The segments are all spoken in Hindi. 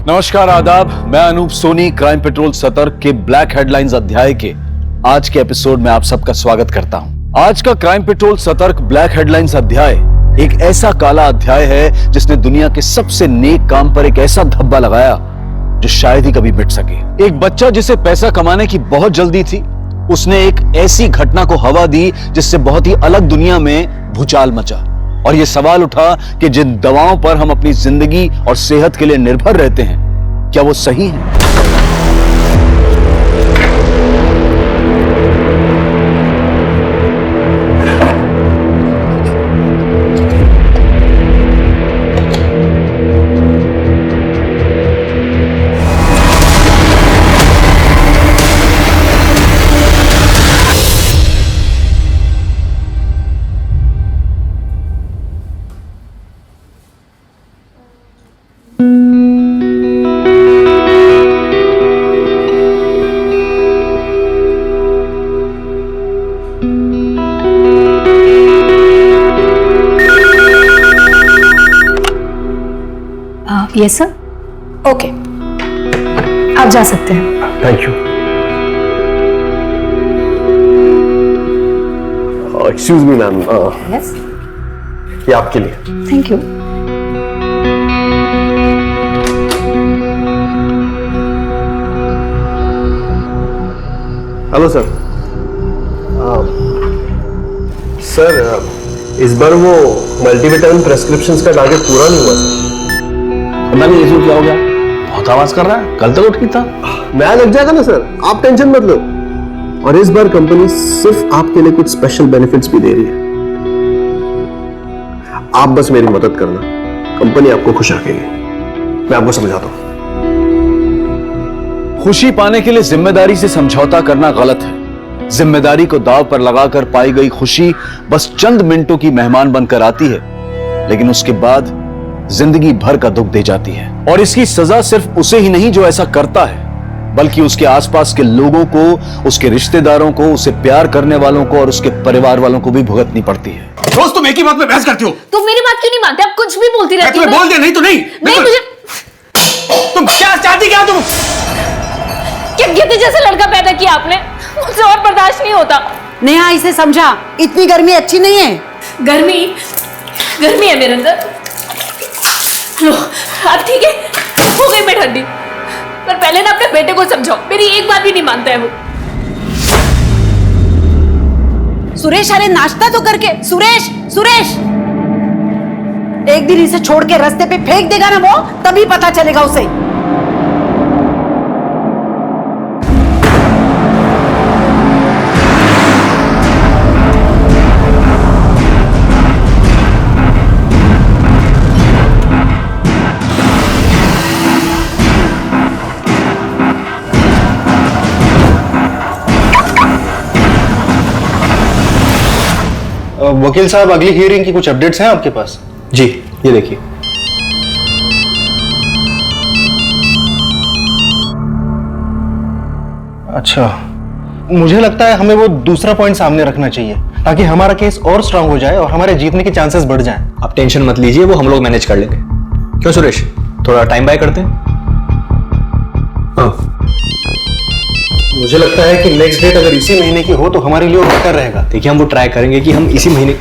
नमस्कार, आदाब। मैं अनूप सोनी क्राइम पेट्रोल सतर्क के ब्लैक हेडलाइंस अध्याय के आज के एपिसोड में आप सबका स्वागत करता हूं। आज का क्राइम पेट्रोल सतर्क ब्लैक हेडलाइंस अध्याय एक ऐसा काला अध्याय है जिसने दुनिया के सबसे नेक काम पर एक ऐसा धब्बा लगाया जो शायद ही कभी मिट सके। एक बच्चा जिसे पैसा कमाने की बहुत जल्दी थी, उसने एक ऐसी घटना को हवा दी जिससे बहुत ही अलग दुनिया में भूचाल मचा। और यह सवाल उठा कि जिन दवाओं पर हम अपनी जिंदगी और सेहत के लिए निर्भर रहते हैं, क्या वो सही है? Yes sir. ओके, आप जा सकते हैं। Thank you. Excuse me ma'am, yes, ये आपके लिए। Thank you. Hello sir. Sir, इस बार वो मल्टीविटामिन प्रेस्क्रिप्शंस का टारगेट पूरा नहीं हुआ सर। मैंने ये क्या हो गया? बहुत आवाज कर रहा है, कल तक उठ था। नया लग जाएगा ना सर, आप टेंशन मत लो। और इस बार कंपनी सिर्फ आपके लिए कुछ स्पेशल बेनिफिट्स भी दे रही है। आप बस मेरी मदद करना, कंपनी आपको खुश रखेगी। मैं आपको समझाता हूं। खुशी पाने के लिए जिम्मेदारी से समझौता करना गलत है। जिम्मेदारी को दांव पर लगाकर पाई गई खुशी बस चंद मिनटों की मेहमान बनकर आती है, लेकिन उसके बाद जिंदगी भर का दुख दे जाती है। और इसकी सजा सिर्फ उसे ही नहीं जो ऐसा करता है, बल्कि उसके आसपास के लोगों को, उसके रिश्तेदारों को, उसे प्यार करने वालों को और उसके परिवार वालों को भी भुगतनी पड़ती है। रोज तुम एक ही बात पे बहस करती हो। तुम मेरी बात क्यों नहीं मानते? आप कुछ भी बोलती रहती हो। तुम्हें बोल दे, नहीं तो नहीं। नहीं, मुझे तुम क्या चाहती, क्या तुम? क्या गिद्ध जैसा लड़का पैदा किया आपने? मुझसे और बर्दाश्त नहीं होता। नेहा, इसे समझा, इतनी गर्मी अच्छी नहीं है। गर्मी है मेरे अंदर। लो, अब ठीक है, हो गई मैं ठंडी। पर पहले ना अपने बेटे को समझाओ, मेरी एक बात भी नहीं मानता है वो। सुरेश, अरे नाश्ता तो करके। सुरेश, एक दिन इसे छोड़ के रास्ते पे फेंक देगा ना वो, तभी पता चलेगा उसे। वकील साहब, अगली हियरिंग की कुछ अपडेट्स हैं आपके पास? जी, ये देखिए। अच्छा, मुझे लगता है हमें वो दूसरा पॉइंट सामने रखना चाहिए ताकि हमारा केस और स्ट्रांग हो जाए और हमारे जीतने के चांसेस बढ़ जाएं। आप टेंशन मत लीजिए, वो हम लोग मैनेज कर लेंगे। क्यों सुरेश, थोड़ा टाइम बाय करते हैं? हाँ, मुझे लगता है कि नेक्स्ट डेट अगर इसी महीने की हो तो हमारे लिए बेहतर रहेगा। देखिए, हम वो ट्राई करेंगे कि हम इसी महीने।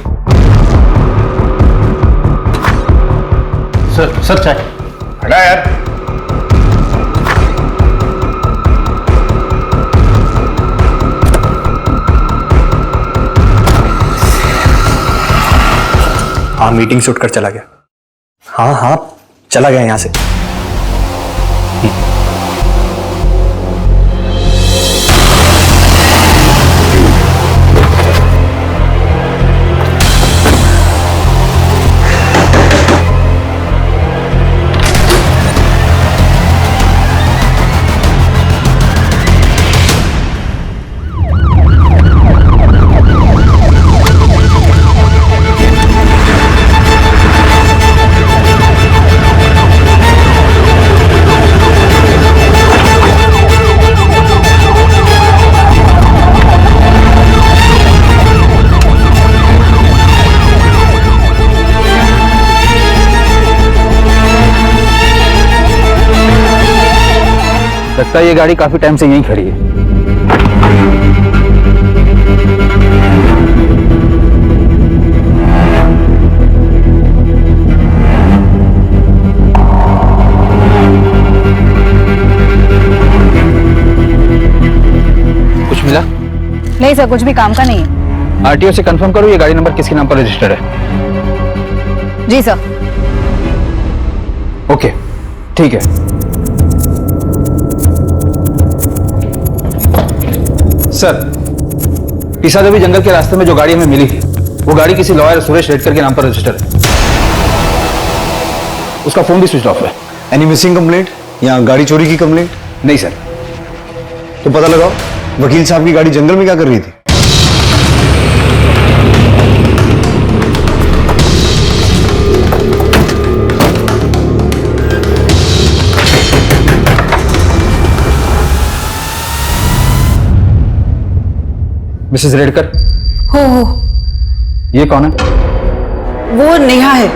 सर चाय। हटा यार। हाँ, मीटिंग से उठकर चला गया। हाँ, चला गया यहां से। लगता है ये गाड़ी काफी टाइम से यहीं खड़ी है। कुछ मिला? नहीं सर, कुछ भी काम का नहीं है। आरटीओ से कंफर्म करो ये गाड़ी नंबर किसके नाम पर रजिस्टर्ड है। जी सर। ओके, ठीक है। सर, टीसा देवी जंगल के रास्ते में जो गाड़ी हमें मिली थी, वो गाड़ी किसी लॉयर सुरेश रेडकर के नाम पर रजिस्टर्ड है। उसका फोन भी स्विच ऑफ है। एनी मिसिंग कंप्लेंट या गाड़ी चोरी की कंप्लेंट? नहीं सर। तो पता लगाओ वकील साहब की गाड़ी जंगल में क्या कर रही थी। मिसेस रेडकर, हो ये कौन है? वो नेहा है,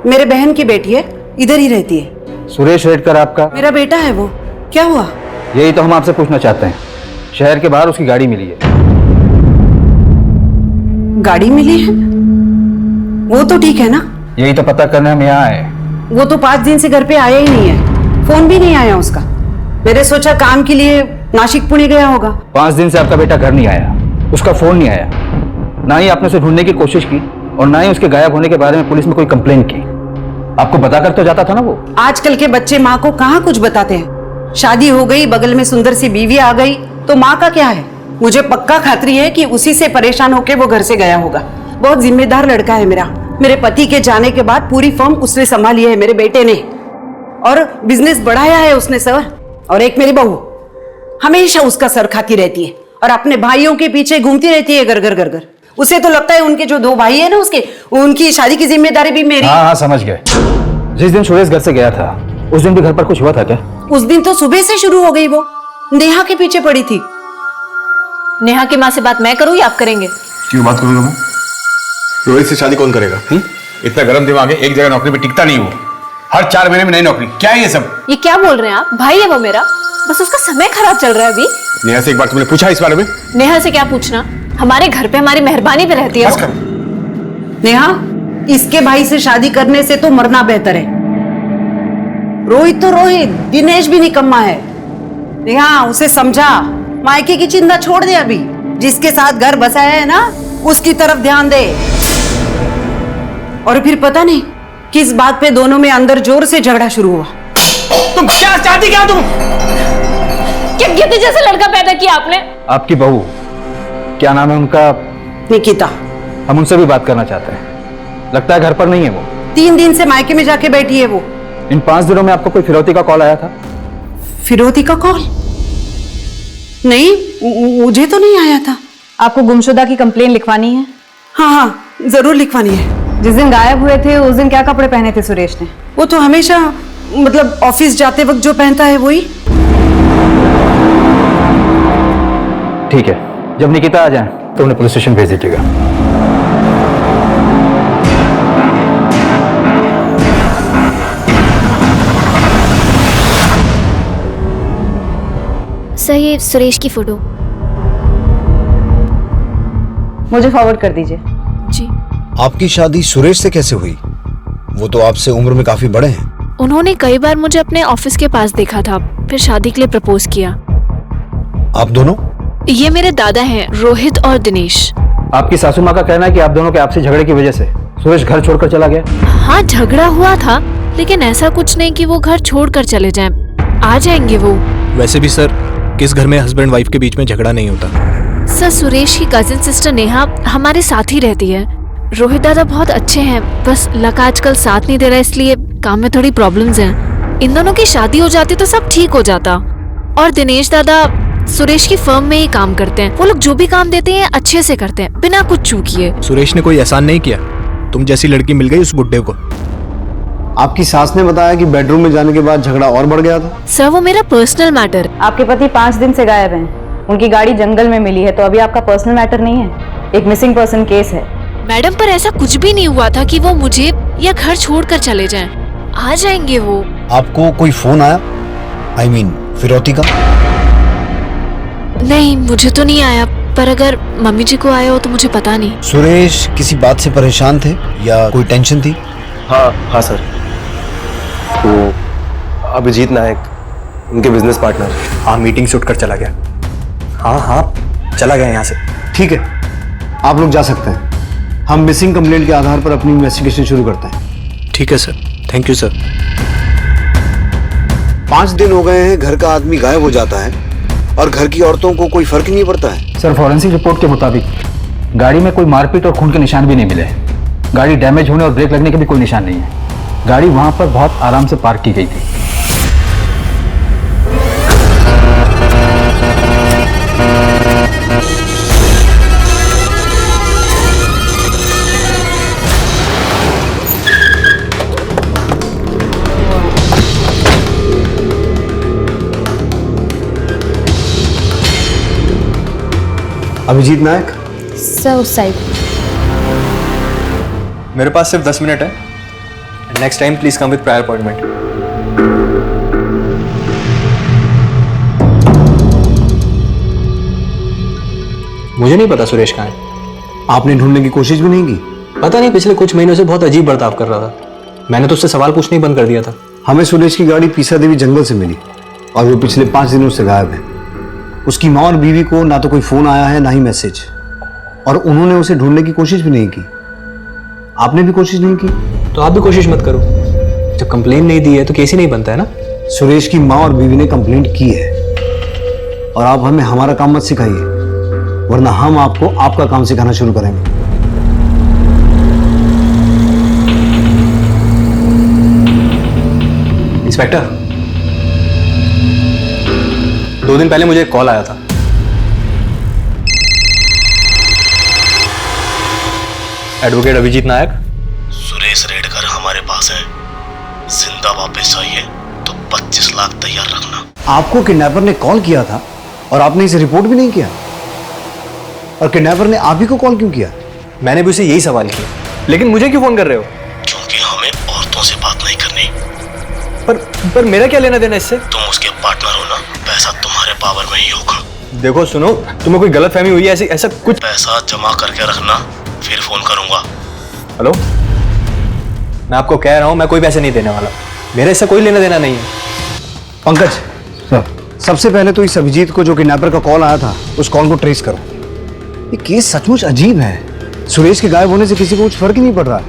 मेरे बहन की बेटी है, इधर ही रहती है। सुरेश रेडकर आपका? मेरा बेटा है वो। क्या हुआ? यही तो हम आपसे पूछना चाहते हैं। शहर के बाहर उसकी गाड़ी मिली है। गाड़ी मिली है? वो तो ठीक है ना? यही तो पता करने हम यहाँ आए। वो तो 5 दिन से घर पे आया ही नहीं है, फोन भी नहीं आया उसका। मैंने सोचा काम के लिए नासिक पुणे गया होगा। 5 दिन से आपका बेटा घर नहीं आया, उसका फोन नहीं आया, ना ही आपने उसे ढूंढने की कोशिश की और ना ही उसके गायब होने के बारे में पुलिस में कोई कंप्लेंट की। आपको बताकर तो जाता था ना वो। आजकल के बच्चे माँ को कहाँ कुछ बताते हैं। शादी हो गई, बगल में सुंदर सी बीवी आ गई तो माँ का क्या है। मुझे पक्का खातरी है कि उसी से परेशान होकर वो घर से गया होगा। बहुत जिम्मेदार लड़का है मेरा। मेरे पति के जाने के बाद पूरी फर्म उसने संभाली है, मेरे बेटे ने, और बिजनेस बढ़ाया है उसने सर। और एक मेरी बहू हमेशा उसका सर खाती रहती है और अपने भाइयों के पीछे घूमती रहती है, घर घर घर घर। उसे तो लगता है उनके जो 2 भाई है ना उसके, उनकी शादी की जिम्मेदारी भी मेरी। हाँ, समझ गए। जिस दिन सुरेश घर से गया था उस दिन भी घर पर कुछ हुआ था क्या? उस दिन तो सुबह से शुरू हो गई, वो नेहा के पीछे पड़ी थी। नेहा की माँ से बात मैं करूँ या आप करेंगे? क्यों बात करूंगा मैं? रोहित से शादी कौन करेगा? इतना गर्म दिमाग है, एक जगह नौकरी पे टिकता नहीं वो। हर 4 महीने में नई नौकरी। क्या है ये सब? ये क्या बोल रहे हैं आप? भाई है वो मेरा, बस उसका समय खराब चल रहा है अभी। नेहा से एक बार तुमने पूछा इस बारे में? नेहा से क्या पूछना, हमारे घर पे हमारी मेहरबानी पे रहती है बस वो। करो। नेहा, इसके भाई से शादी करने से तो मरना बेहतर है। रोहित तो रोहित, दिनेश भी निकम्मा है। नेहा, उसे समझा, मायके की चिंता छोड़ दे। अभी जिसके साथ घर बसाया है ना, उसकी तरफ ध्यान दे। और फिर पता नहीं किस बात पे दोनों में अंदर जोर से झगड़ा शुरू हुआ। तुम क्या चाहती क्या? तुम क्या गिद्ध जैसा लड़का पैदा किया आपने? आपकी बहू, क्या नाम है उनका? निकिता। हम उनसे भी बात करना चाहते हैं। लगता है घर पर नहीं है वो। 3 दिन से मायके में जाके बैठी है वो। इन 5 दिनों में आपको कोई फिरौती का कॉल आया था? फिरौती का कॉल? नहीं, मुझे तो नहीं आया था। आपको गुमशुदा की कंप्लेन लिखवानी है? हाँ, जरूर लिखवानी है। जिस दिन गायब हुए थे उस दिन क्या कपड़े पहने थे सुरेश ने? वो तो हमेशा, मतलब ऑफिस जाते वक्त जो पहनता है वही। ठीक है, जब निकिता आ जाए तो उन्हें पुलिस स्टेशन भेज दीजिएगा। सर, ये सुरेश की फोटो। मुझे फॉरवर्ड कर दीजिए। जी। आपकी शादी सुरेश से कैसे हुई? वो तो आपसे उम्र में काफी बड़े हैं। उन्होंने कई बार मुझे अपने ऑफिस के पास देखा था, फिर शादी के लिए प्रपोज किया। आप दोनों? ये मेरे दादा हैं, रोहित और दिनेश। आपकी सासू माँ का कहना है कि आप दोनों के आपसी झगड़े की वजह से सुरेश घर छोड़कर चला गया। हाँ, झगड़ा हुआ था, लेकिन ऐसा कुछ नहीं कि वो घर छोड़कर चले जाएं। आ जाएंगे वो। वैसे भी सर, किस घर में हस्बैंड वाइफ के बीच में झगड़ा नहीं होता। सर, सुरेश की कजिन सिस्टर नेहा हमारे साथ ही रहती है। रोहित दादा बहुत अच्छे हैं, बस लक आजकल साथ नहीं दे रहा, इसलिए काम में थोड़ी प्रॉब्लम्स हैं। इन दोनों की शादी हो जाती तो सब ठीक हो जाता। और दिनेश दादा सुरेश की फर्म में ही काम करते हैं। वो लोग जो भी काम देते हैं अच्छे से करते हैं, बिना कुछ चूकिए। सुरेश ने कोई एहसान नहीं किया? तुम जैसी लड़की मिल गई उस बुड्ढे को। आपकी सास ने बताया कि बेडरूम में जाने के बाद झगड़ा और बढ़ गया था। सर, वो मेरा पर्सनल मैटर। आपके पति 5 दिन से गायब हैं। उनकी गाड़ी जंगल में मिली है, तो अभी आपका पर्सनल मैटर नहीं है, एक मिसिंग पर्सन केस है। मैडम, पर ऐसा कुछ भी नहीं हुआ था कि वो मुझे या घर छोड़कर चले जाएं। आ जाएंगे वो। आपको कोई फोन आया? आई मीन फिरौती का? नहीं, मुझे तो नहीं आया, पर अगर मम्मी जी को आया हो तो मुझे पता नहीं। सुरेश किसी बात से परेशान थे या कोई टेंशन थी? हाँ सर, वो अभिजीत नायक, उनके बिजनेस पार्टनर। हाँ, मीटिंग से उठकर चला गया। हाँ चला गया यहाँ से। ठीक है, आप लोग जा सकते हैं। हम मिसिंग कंप्लेंट के आधार पर अपनी इन्वेस्टिगेशन शुरू करते हैं। ठीक है सर, थैंक यू सर। 5 दिन हो गए हैं घर का आदमी गायब हो जाता है और घर की औरतों को कोई फर्क नहीं पड़ता है। सर, फॉरेंसिक रिपोर्ट के मुताबिक गाड़ी में कोई मारपीट और खून के निशान भी नहीं मिले। गाड़ी डैमेज होने और ब्रेक लगने के भी कोई निशान नहीं है। गाड़ी वहां पर बहुत आराम से पार्क की गई थी। अभिजीत नायक सर उस साइड। मेरे पास सिर्फ 10 मिनट है। Next time please come with prior appointment. मुझे नहीं पता सुरेश कहाँ है। आपने ढूंढने की कोशिश भी नहीं की? पता नहीं, पिछले कुछ महीनों से बहुत अजीब बर्ताव कर रहा था। मैंने तो उससे सवाल पूछने ही बंद कर दिया था। हमें सुरेश की गाड़ी पीसा देवी जंगल से मिली और वो पिछले 5 दिनों से गायब है। उसकी माँ और बीवी को ना तो कोई फोन आया है ना ही मैसेज, और उन्होंने उसे ढूंढने की कोशिश भी नहीं की। आपने भी कोशिश नहीं की? तो आप भी कोशिश मत करो। जब कंप्लेन नहीं दी है तो केस ही नहीं बनता है ना। सुरेश की माँ और बीवी ने कंप्लेंट की है, और आप हमें हमारा काम मत सिखाइए, वरना हम आपको आपका काम सिखाना शुरू करेंगे। इंस्पेक्टर, 2 दिन पहले मुझे एक कॉल आया था। एडवोकेट अभिजीत नायक। सुरेश रेडकर हमारे पास है, जिंदा वापस आइए तो 25 लाख तैयार रखना। आपको किडनैपर ने कॉल किया था और आपने इसे रिपोर्ट भी नहीं किया, और किडनैपर ने आप ही को कॉल क्यों किया? मैंने भी उसे यही सवाल किया, लेकिन मुझे क्यों फोन कर रहे हो? क्योंकि हमें औरतों से बात नहीं करनी। पर मेरा क्या लेना देना इससे? तुम उसके पार्टनर हो ना, पैसा तुम्हारे पावर में ही होगा। देखो सुनो, तुम्हें कोई गलतफहमी हुई है ऐसा कुछ? पैसा जमा करके रखना, फिर फोन करूंगा। हेलो, मैं आपको कह रहा हूं, मैं कोई पैसे नहीं देने वाला। मेरे इससे कोई लेना देना नहीं है। पंकज सर, सबसे पहले तो इस अभिजीत को जो किडनैपर का कॉल आया था उस कॉल को ट्रेस करो। ये केस सचमुच अजीब है। सुरेश के गायब होने से किसी को कुछ फर्क ही नहीं पड़ रहा है।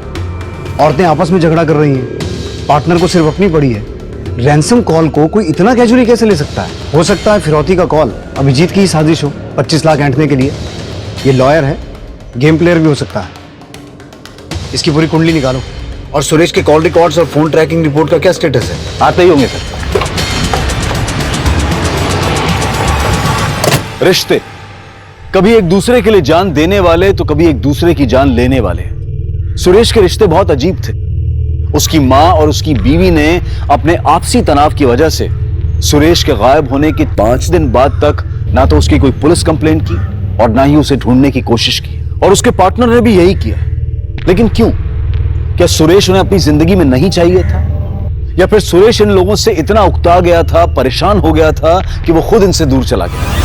औरतें आपस में झगड़ा कर रही हैं, पार्टनर को सिर्फ अपनी पड़ी है। रैंसम कॉल को कोई इतना कैजुअली कैसे ले सकता है? हो सकता है फिरौती का कॉल अभिजीत की ही साजिश हो, 25 लाख ऐंठने के लिए। ये लॉयर है, गेम प्लेयर भी हो सकता है। इसकी पूरी कुंडली निकालो। और सुरेश के कॉल रिकॉर्ड्स और फोन ट्रैकिंग रिपोर्ट का क्या स्टेटस है? आते ही होंगे सर। रिश्ते कभी एक दूसरे के लिए जान देने वाले तो कभी एक दूसरे की जान लेने वाले। सुरेश के रिश्ते बहुत अजीब थे। उसकी मां और उसकी बीवी ने अपने आपसी तनाव की वजह से सुरेश के गायब होने के 5 दिन बाद तक ना तो उसकी कोई पुलिस कंप्लेंट की और ना ही उसे ढूंढने की कोशिश की, और उसके पार्टनर ने भी यही किया। लेकिन क्यों? क्या सुरेश उन्हें अपनी जिंदगी में नहीं चाहिए था, या फिर सुरेश इन लोगों से इतना उकता गया था, परेशान हो गया था कि वो खुद इनसे दूर चला गया?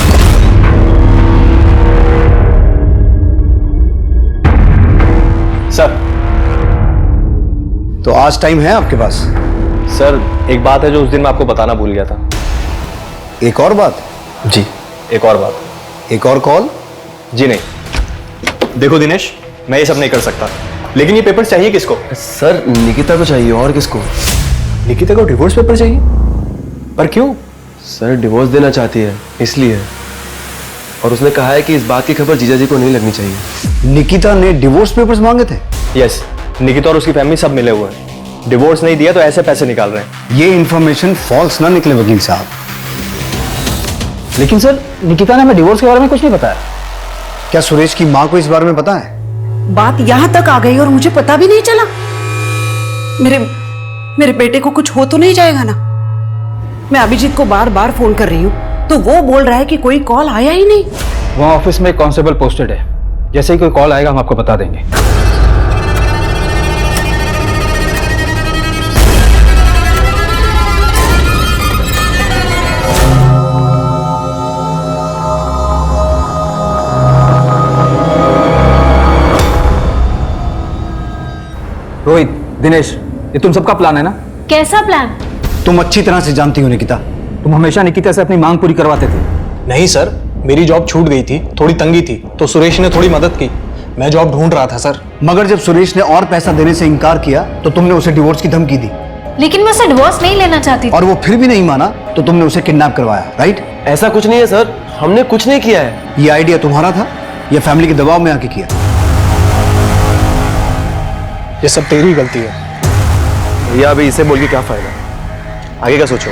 सर, तो आज टाइम है आपके पास? सर एक बात है जो उस दिन मैं आपको बताना भूल गया था। एक और बात? जी, एक और बात। एक और कॉल? जी नहीं। देखो दिनेश, मैं ये सब नहीं कर सकता, लेकिन ये पेपर चाहिए किसको? सर निकिता को चाहिए। और किसको? निकिता को डिवोर्स पेपर चाहिए? पर क्यों? सर डिवोर्स देना चाहती है इसलिए, और उसने कहा है कि इस बात की खबर जीजा जी को नहीं लगनी चाहिए। निकिता ने डिवोर्स पेपर्स मांगे थे? यस, निकिता और उसकी फैमिली सब मिले हुए हैं। डिवोर्स नहीं दिया तो ऐसे पैसे निकाल रहे हैं। ये इंफॉर्मेशन फॉल्स ना निकले वकील साहब। लेकिन सर, निकिता ने हमें डिवोर्स के बारे में कुछ नहीं बताया। क्या सुरेश की माँ को इस बारे में पता है? बात यहाँ तक आ गई और मुझे पता भी नहीं चला। मेरे बेटे को कुछ हो तो नहीं जाएगा ना? मैं अभिजीत को बार बार फोन कर रही हूँ तो वो बोल रहा है कि कोई कॉल आया ही नहीं। वहाँ ऑफिस में कांस्टेबल पोस्टेड है, जैसे ही कोई कॉल आएगा हम आपको बता देंगे। दिनेश, ये तुम सबका प्लान है ना? कैसा प्लान? तुम अच्छी तरह से जानती हो निकिता। तुम हमेशा निकिता से अपनी मांग पूरी करवाते थे। नहीं सर, मेरी जॉब छूट गई थी, थोड़ी तंगी थी, तो सुरेश ने थोड़ी मदद की। मैं जॉब ढूंढ रहा था सर। मगर जब सुरेश ने और पैसा देने से इनकार किया तो तुमने उसे डिवोर्स की धमकी दी, लेकिन मैं उसे डिवोर्स नहीं लेना चाहती थी। और वो फिर भी नहीं माना तो तुमने उसे किडनैप करवाया, राइट? ऐसा कुछ नहीं है सर, हमने कुछ नहीं किया है। ये आइडिया तुम्हारा था या फैमिली के दबाव में आके किया? ये सब तेरी गलती है। भैया अभी इसे बोल के क्या फायदा, आगे का सोचो।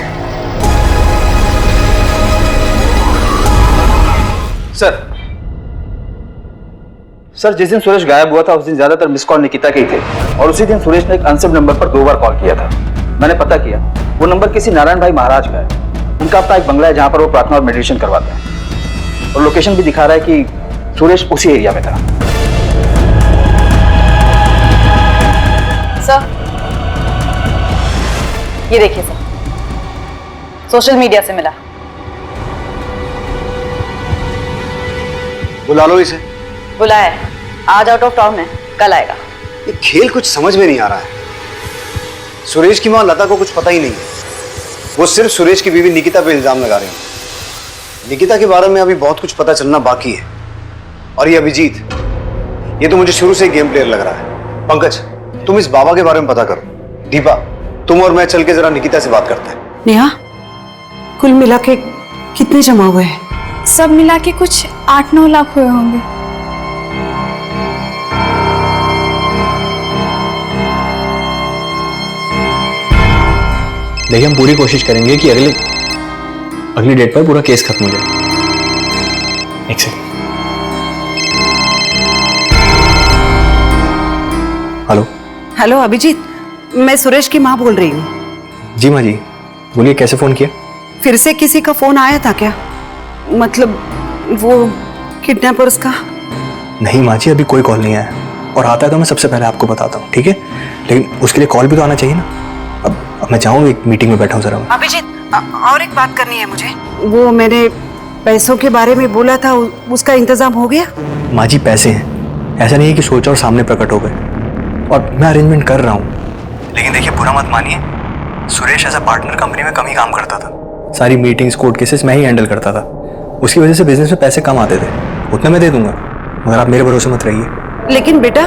सर, जिस दिन सुरेश गायब हुआ था उस दिन ज्यादातर मिस कॉल निकिता के ही थे, और उसी दिन सुरेश ने एक अनसेव नंबर पर 2 बार कॉल किया था। मैंने पता किया, वो नंबर किसी नारायण भाई महाराज का है। उनका अपना एक बंगला है जहां पर वो प्रार्थना और मेडिटेशन करवाते हैं, और लोकेशन भी दिखा रहा है कि सुरेश उसी एरिया में था। सर, ये देखिए सर, सोशल मीडिया से मिला। बुला लो इसे। बुलाया है, आज आउट ऑफ टाउन है, कल आएगा। ये खेल कुछ समझ में नहीं आ रहा है। सुरेश की मां लता को कुछ पता ही नहीं है। वो सिर्फ सुरेश की बीवी निकिता पे इल्जाम लगा रही है। निकिता के बारे में अभी बहुत कुछ पता चलना बाकी है। और ये अभिजीत, ये तो मुझे शुरू से ही गेम प्लेयर लग रहा है। पंकज, तुम इस बाबा के बारे में पता करो। दीपा, तुम और मैं चल के जरा निकिता से बात करते हैं। नेहा, कुल मिला के कितने जमा हुए हैं? सब मिला के कुछ 8-9 लाख हुए होंगे। देखिए, हम पूरी कोशिश करेंगे कि अगली डेट पर पूरा केस खत्म हो जाए। एक सेकंड। हेलो। हेलो अभिजीत, मैं सुरेश की माँ बोल रही हूँ। जी माँ जी, बोलिए, कैसे फोन किया? फिर से किसी का फोन आया था क्या? मतलब वो किडनैपर्स का? नहीं माँ जी, अभी कोई कॉल नहीं आया, और आता है तो मैं सबसे पहले आपको बताता हूँ, ठीक है? लेकिन उसके लिए कॉल भी तो आना चाहिए ना। अब मैं चाहूँ, एक मीटिंग में बैठा हूँ जरा। अभिजीत, और एक बात करनी है मुझे। वो मैंने पैसों के बारे में बोला था, उसका इंतजाम हो गया? माँ जी, पैसे हैं, ऐसा नहीं है कि सोचा और सामने प्रकट हो गए, और मैं अरेंजमेंट कर रहा हूँ। लेकिन देखिए, बुरा मत मानिए, Suresh as a partner company में कम ही काम करता था। सारी मीटिंग्स, कोर्ट केसेस मैं ही हैंडल करता था। उसकी वजह से बिजनेस में पैसे कम आते थे। उतना मैं दे दूंगा, मगर आप मेरे भरोसे मत रहिए। लेकिन बेटा,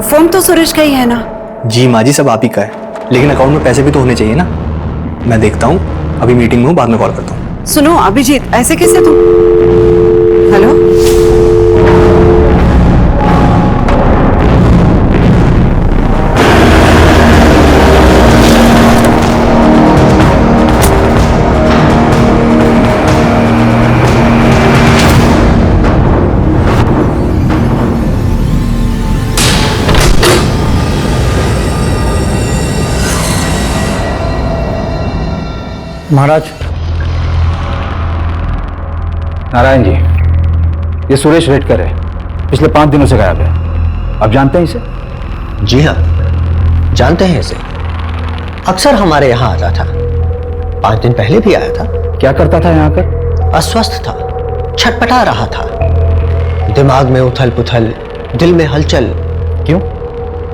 फोन तो सुरेश का ही है ना? जी माँ जी, सब आप ही का है, लेकिन अकाउंट में पैसे भी तो होने चाहिए ना। मैं देखता हूँ, अभी मीटिंग में हूँ, बाद में कॉल करता हूँ। सुनो अभिजीत, ऐसे कैसे तुम? हेलो। महाराज, नारायण जी, ये सुरेश रेडकर है, पिछले 5 दिनों से गायब है। आप जानते हैं इसे? जी हाँ, जानते हैं इसे। अक्सर हमारे यहाँ आता था, 5 दिन पहले भी आया था। क्या करता था यहाँ आकर? अस्वस्थ था, छटपटा रहा था, दिमाग में उथल पुथल, दिल में हलचल। क्यों,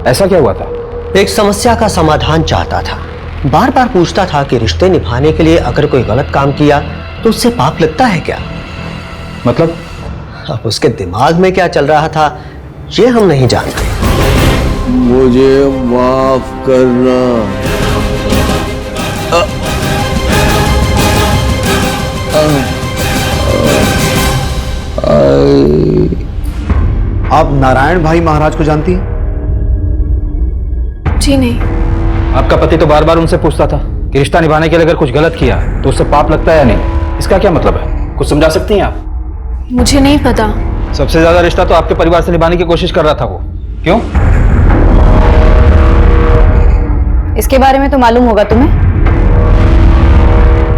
ऐसा क्या हुआ था? एक समस्या का समाधान चाहता था। बार बार पूछता था कि रिश्ते निभाने के लिए अगर कोई गलत काम किया तो उससे पाप लगता है क्या? मतलब? अब उसके दिमाग में क्या चल रहा था ये हम नहीं जानते। मुझे माफ करना। आप नारायण भाई महाराज को जानती हैं? जी नहीं। आपका पति तो बार बार उनसे पूछता था कि रिश्ता निभाने के लिए अगर कुछ गलत किया तो उससे पाप लगता है या नहीं। इसका क्या मतलब है, कुछ समझा सकती हैं आप? मुझे नहीं पता। सबसे ज्यादा रिश्ता तो आपके परिवार से निभाने की कोशिश कर रहा था वो। क्यों? इसके बारे में तो मालूम होगा तुम्हें।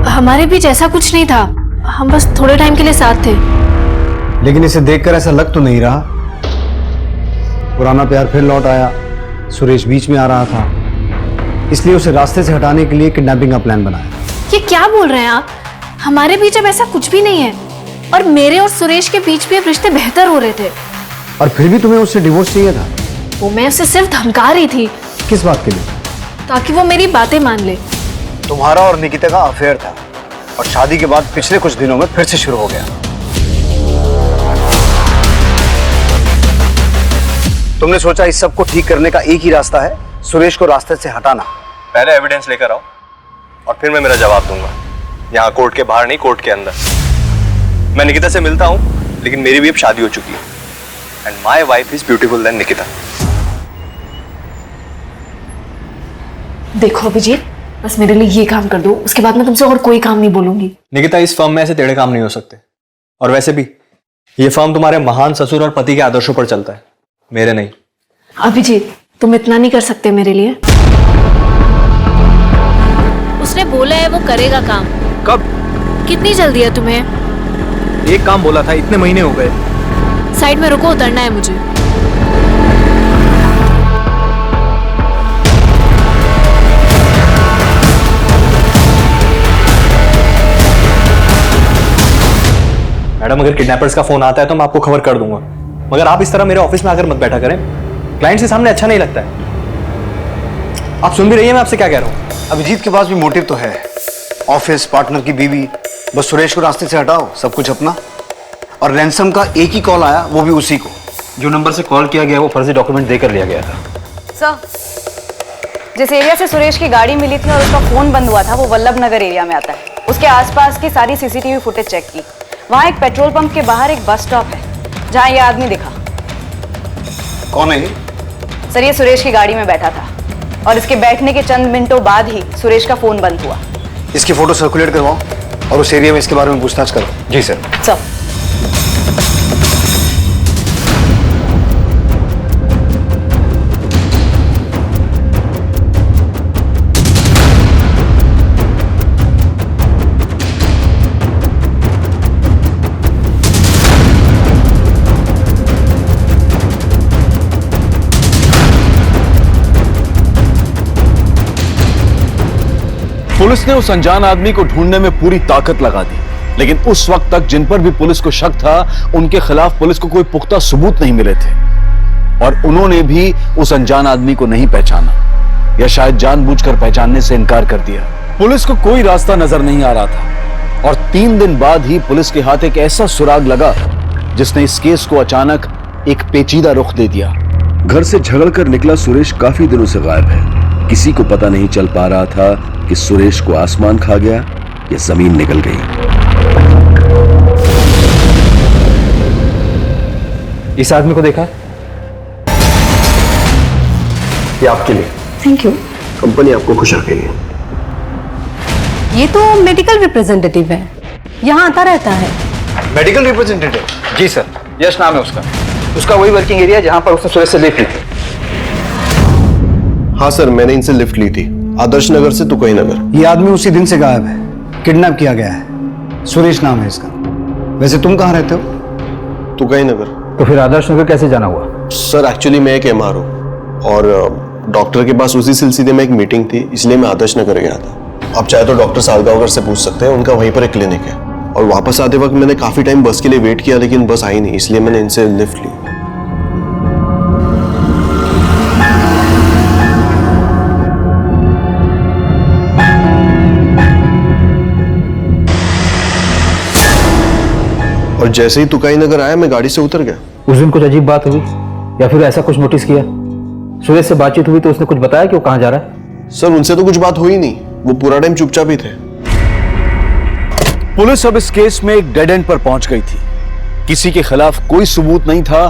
हमारे बीच ऐसा कुछ नहीं था, हम बस थोड़े टाइम के लिए साथ थे। लेकिन इसे देखकर ऐसा लग तो नहीं रहा। पुराना प्यार फिर लौट आया, सुरेश बीच में आ रहा था, इसलिए उसे रास्ते से हटाने के लिए किडनैपिंग का प्लान बनाया। ये क्या बोल रहे हैं आप? हमारे बीच अब ऐसा कुछ भी नहीं है, और मेरे और सुरेश के बीच भी अब रिश्ते बेहतर हो रहे थे। और फिर भी तुम्हें उससे डिवोर्स चाहिए था? वो मैं उसे सिर्फ धमका रही थी, किस बात के लिए? ताकि वो मेरी बातें मान ले। तुम्हारा और निकिता का अफेयर था और शादी के बाद पिछले कुछ दिनों में फिर से शुरू हो गया। तुमने सोचा इस सब को ठीक करने का एक ही रास्ता है, सुरेश को रास्ते से हटाना। पहले एविडेंस लेकर आओ और फिर मैं मेरा जवाब दूंगा। यहाँ कोर्ट के बाहर नहीं, कोर्ट के अंदर। मैं निकिता से मिलता हूँ, लेकिन मेरी भी अब शादी हो चुकी है। And my wife is beautiful then Nikita. देखो अभिजीत, बस मेरे लिए ये काम कर दो, उसके बाद मैं तुमसे और कोई काम नहीं बोलूंगी। निकिता, इस फर्म में ऐसे टेढ़े काम नहीं हो सकते। और वैसे भी ये फर्म तुम्हारे महान ससुर और पति के आदर्शों पर चलता है, मेरे नहीं। अभिजीत, तुम इतना नहीं कर सकते मेरे लिए? उसने बोला है वो करेगा काम। कब? कितनी जल्दी है तुम्हें? एक काम बोला था, इतने महीने हो गए। साइड में रुको, उतरना है मुझे। मैडम, अगर किडनैपर्स का फोन आता है तो मैं आपको खबर कर दूंगा, मगर आप इस तरह मेरे ऑफिस में आकर मत बैठा करें। क्लाइंट के सामने अच्छा नहीं लगता है। आप सुन भी रही हैं मैं आपसे क्या कह रहा हूं? अभिजीत के पास भी मोटिव तो है, ऑफिस, पार्टनर की बीवी। बस सुरेश को रास्ते से हटाओ, सब कुछ अपना। और रैंसम का एक ही कॉल आया, वो भी उसी को। जो नंबर से कॉल किया गया वो फर्जी डॉक्यूमेंट देकर लिया गया था। सर, जिस एरिया से सुरेश की गाड़ी मिली थी और उसका फोन बंद हुआ था वो वल्लभ नगर एरिया में आता है। उसके आसपास की सारी सीसीटीवी फुटेज चेक की। वहाँ एक पेट्रोल पंप के बाहर एक बस स्टॉप है जहाँ ये आदमी दिखा। कौन है ये? सर, ये सुरेश की गाड़ी में बैठा था और इसके बैठने के चंद मिनटों बाद ही सुरेश का फोन बंद हुआ। इसकी फोटो सर्कुलेट करवाओ और उस एरिया में इसके बारे में पूछताछ करो। जी सर। सर, पुलिस ने उस अनजान आदमी को ढूंढने में पूरी ताकत लगा दी, लेकिन उस वक्त तक जिन पर भी पुलिस को शक था उनके खिलाफ पुलिस को कोई पुख्ता सबूत नहीं मिले थे और उन्होंने भी उस अनजान आदमी को नहीं पहचाना या शायद जानबूझकर पहचानने से इनकार कर दिया। पुलिस को कोई रास्ता नजर नहीं आ रहा था और 3 दिन बाद ही पुलिस के हाथ एक ऐसा सुराग लगा जिसने इस केस को अचानक एक पेचीदा रुख दे दिया। घर से झगड़कर निकला सुरेश काफी दिनों से गायब है। किसी को पता नहीं चल पा रहा था कि सुरेश को आसमान खा गया या जमीन निकल गई। इस आदमी को देखा? ये आपके लिए। Thank you. कंपनी आपको खुश रखेगी। ये तो मेडिकल रिप्रेजेंटेटिव है, यहाँ आता रहता है। Medical representative? जी सर, यश नाम है उसका वही वर्किंग एरिया जहां पर उसने सुरेश से लिफ्ट ली थी। हाँ सर, मैंने इनसे लिफ्ट ली थी, आदर्श नगर से तुकई नगर। ये आदमी उसी दिन से गायब है, किडनैप किया गया है। सुरेश नाम है इसका। वैसे तुम कहाँ रहते हो? तुकई नगर। तो फिर आदर्श नगर कैसे जाना हुआ? सर एक्चुअली मैं एक MR हूँ और डॉक्टर के पास उसी सिलसिले में एक मीटिंग थी, इसलिए मैं आदर्श नगर गया था। आप चाहे तो डॉक्टर सालगांवकर से पूछ सकते हैं, उनका वहीं पर एक क्लिनिक है। और वापस आते वक्त मैंने काफी टाइम बस के लिए वेट किया, लेकिन बस आई नहीं, इसलिए मैंने इनसे लिफ्ट ली। और जैसे ही तुकाई नगर आया मैं गाड़ी से उतर गया। उस दिन कुछ अजीब बात हुई या फिर ऐसा कुछ नोटिस किया? सुरेश से बातचीत हुई तो उसने कुछ बताया कि वो कहाँ जा रहा है? सर उनसे तो कुछ बात हुई नहीं, वो पूरा टाइम चुपचाप ही थे। पुलिस अब इस केस में एक डेड एंड पर पहुंच गई थी। किसी के खिलाफ कोई सबूत नहीं था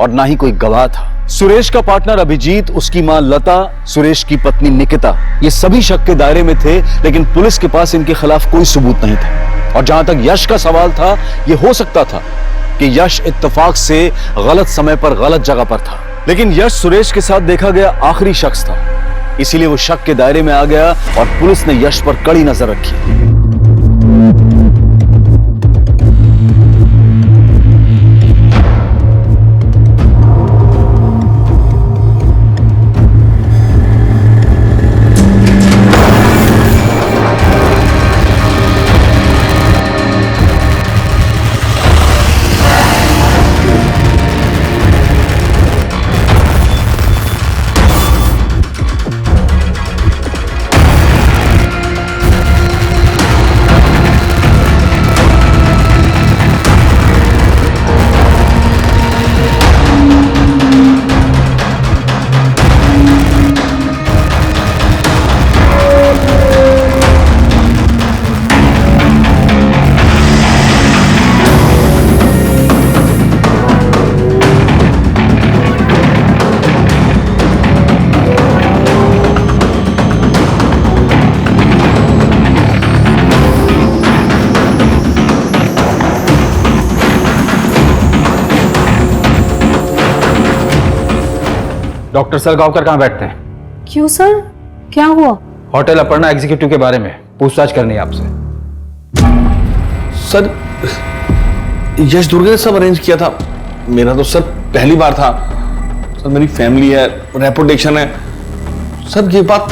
और ना ही कोई गवाह था। सुरेश का पार्टनर अभिजीत, उसकी मां लता, सुरेश की पत्नी निकिता, ये सभी शक के दायरे में थे, लेकिन पुलिस के पास इनके खिलाफ कोई सबूत नहीं था। और जहां तक यश का सवाल था, यह हो सकता था कि यश इत्तेफाक से गलत समय पर गलत जगह पर था, लेकिन यश सुरेश के साथ देखा गया आखिरी शख्स था, इसीलिए वो शक के दायरे में आ गया और पुलिस ने यश पर कड़ी नजर रखी। डॉक्टर सलगांवकर कहाँ बैठते हैं? क्यों सर, क्या हुआ? होटल अपर्णा एग्जीक्यूटिव के बारे में पूछताछ करनी है आपसे। सर यश दुर्गे ने सब अरेंज किया था। मेरा तो सर पहली बार था। सर मेरी फैमिली है, रेपुटेशन है। सर ये बात,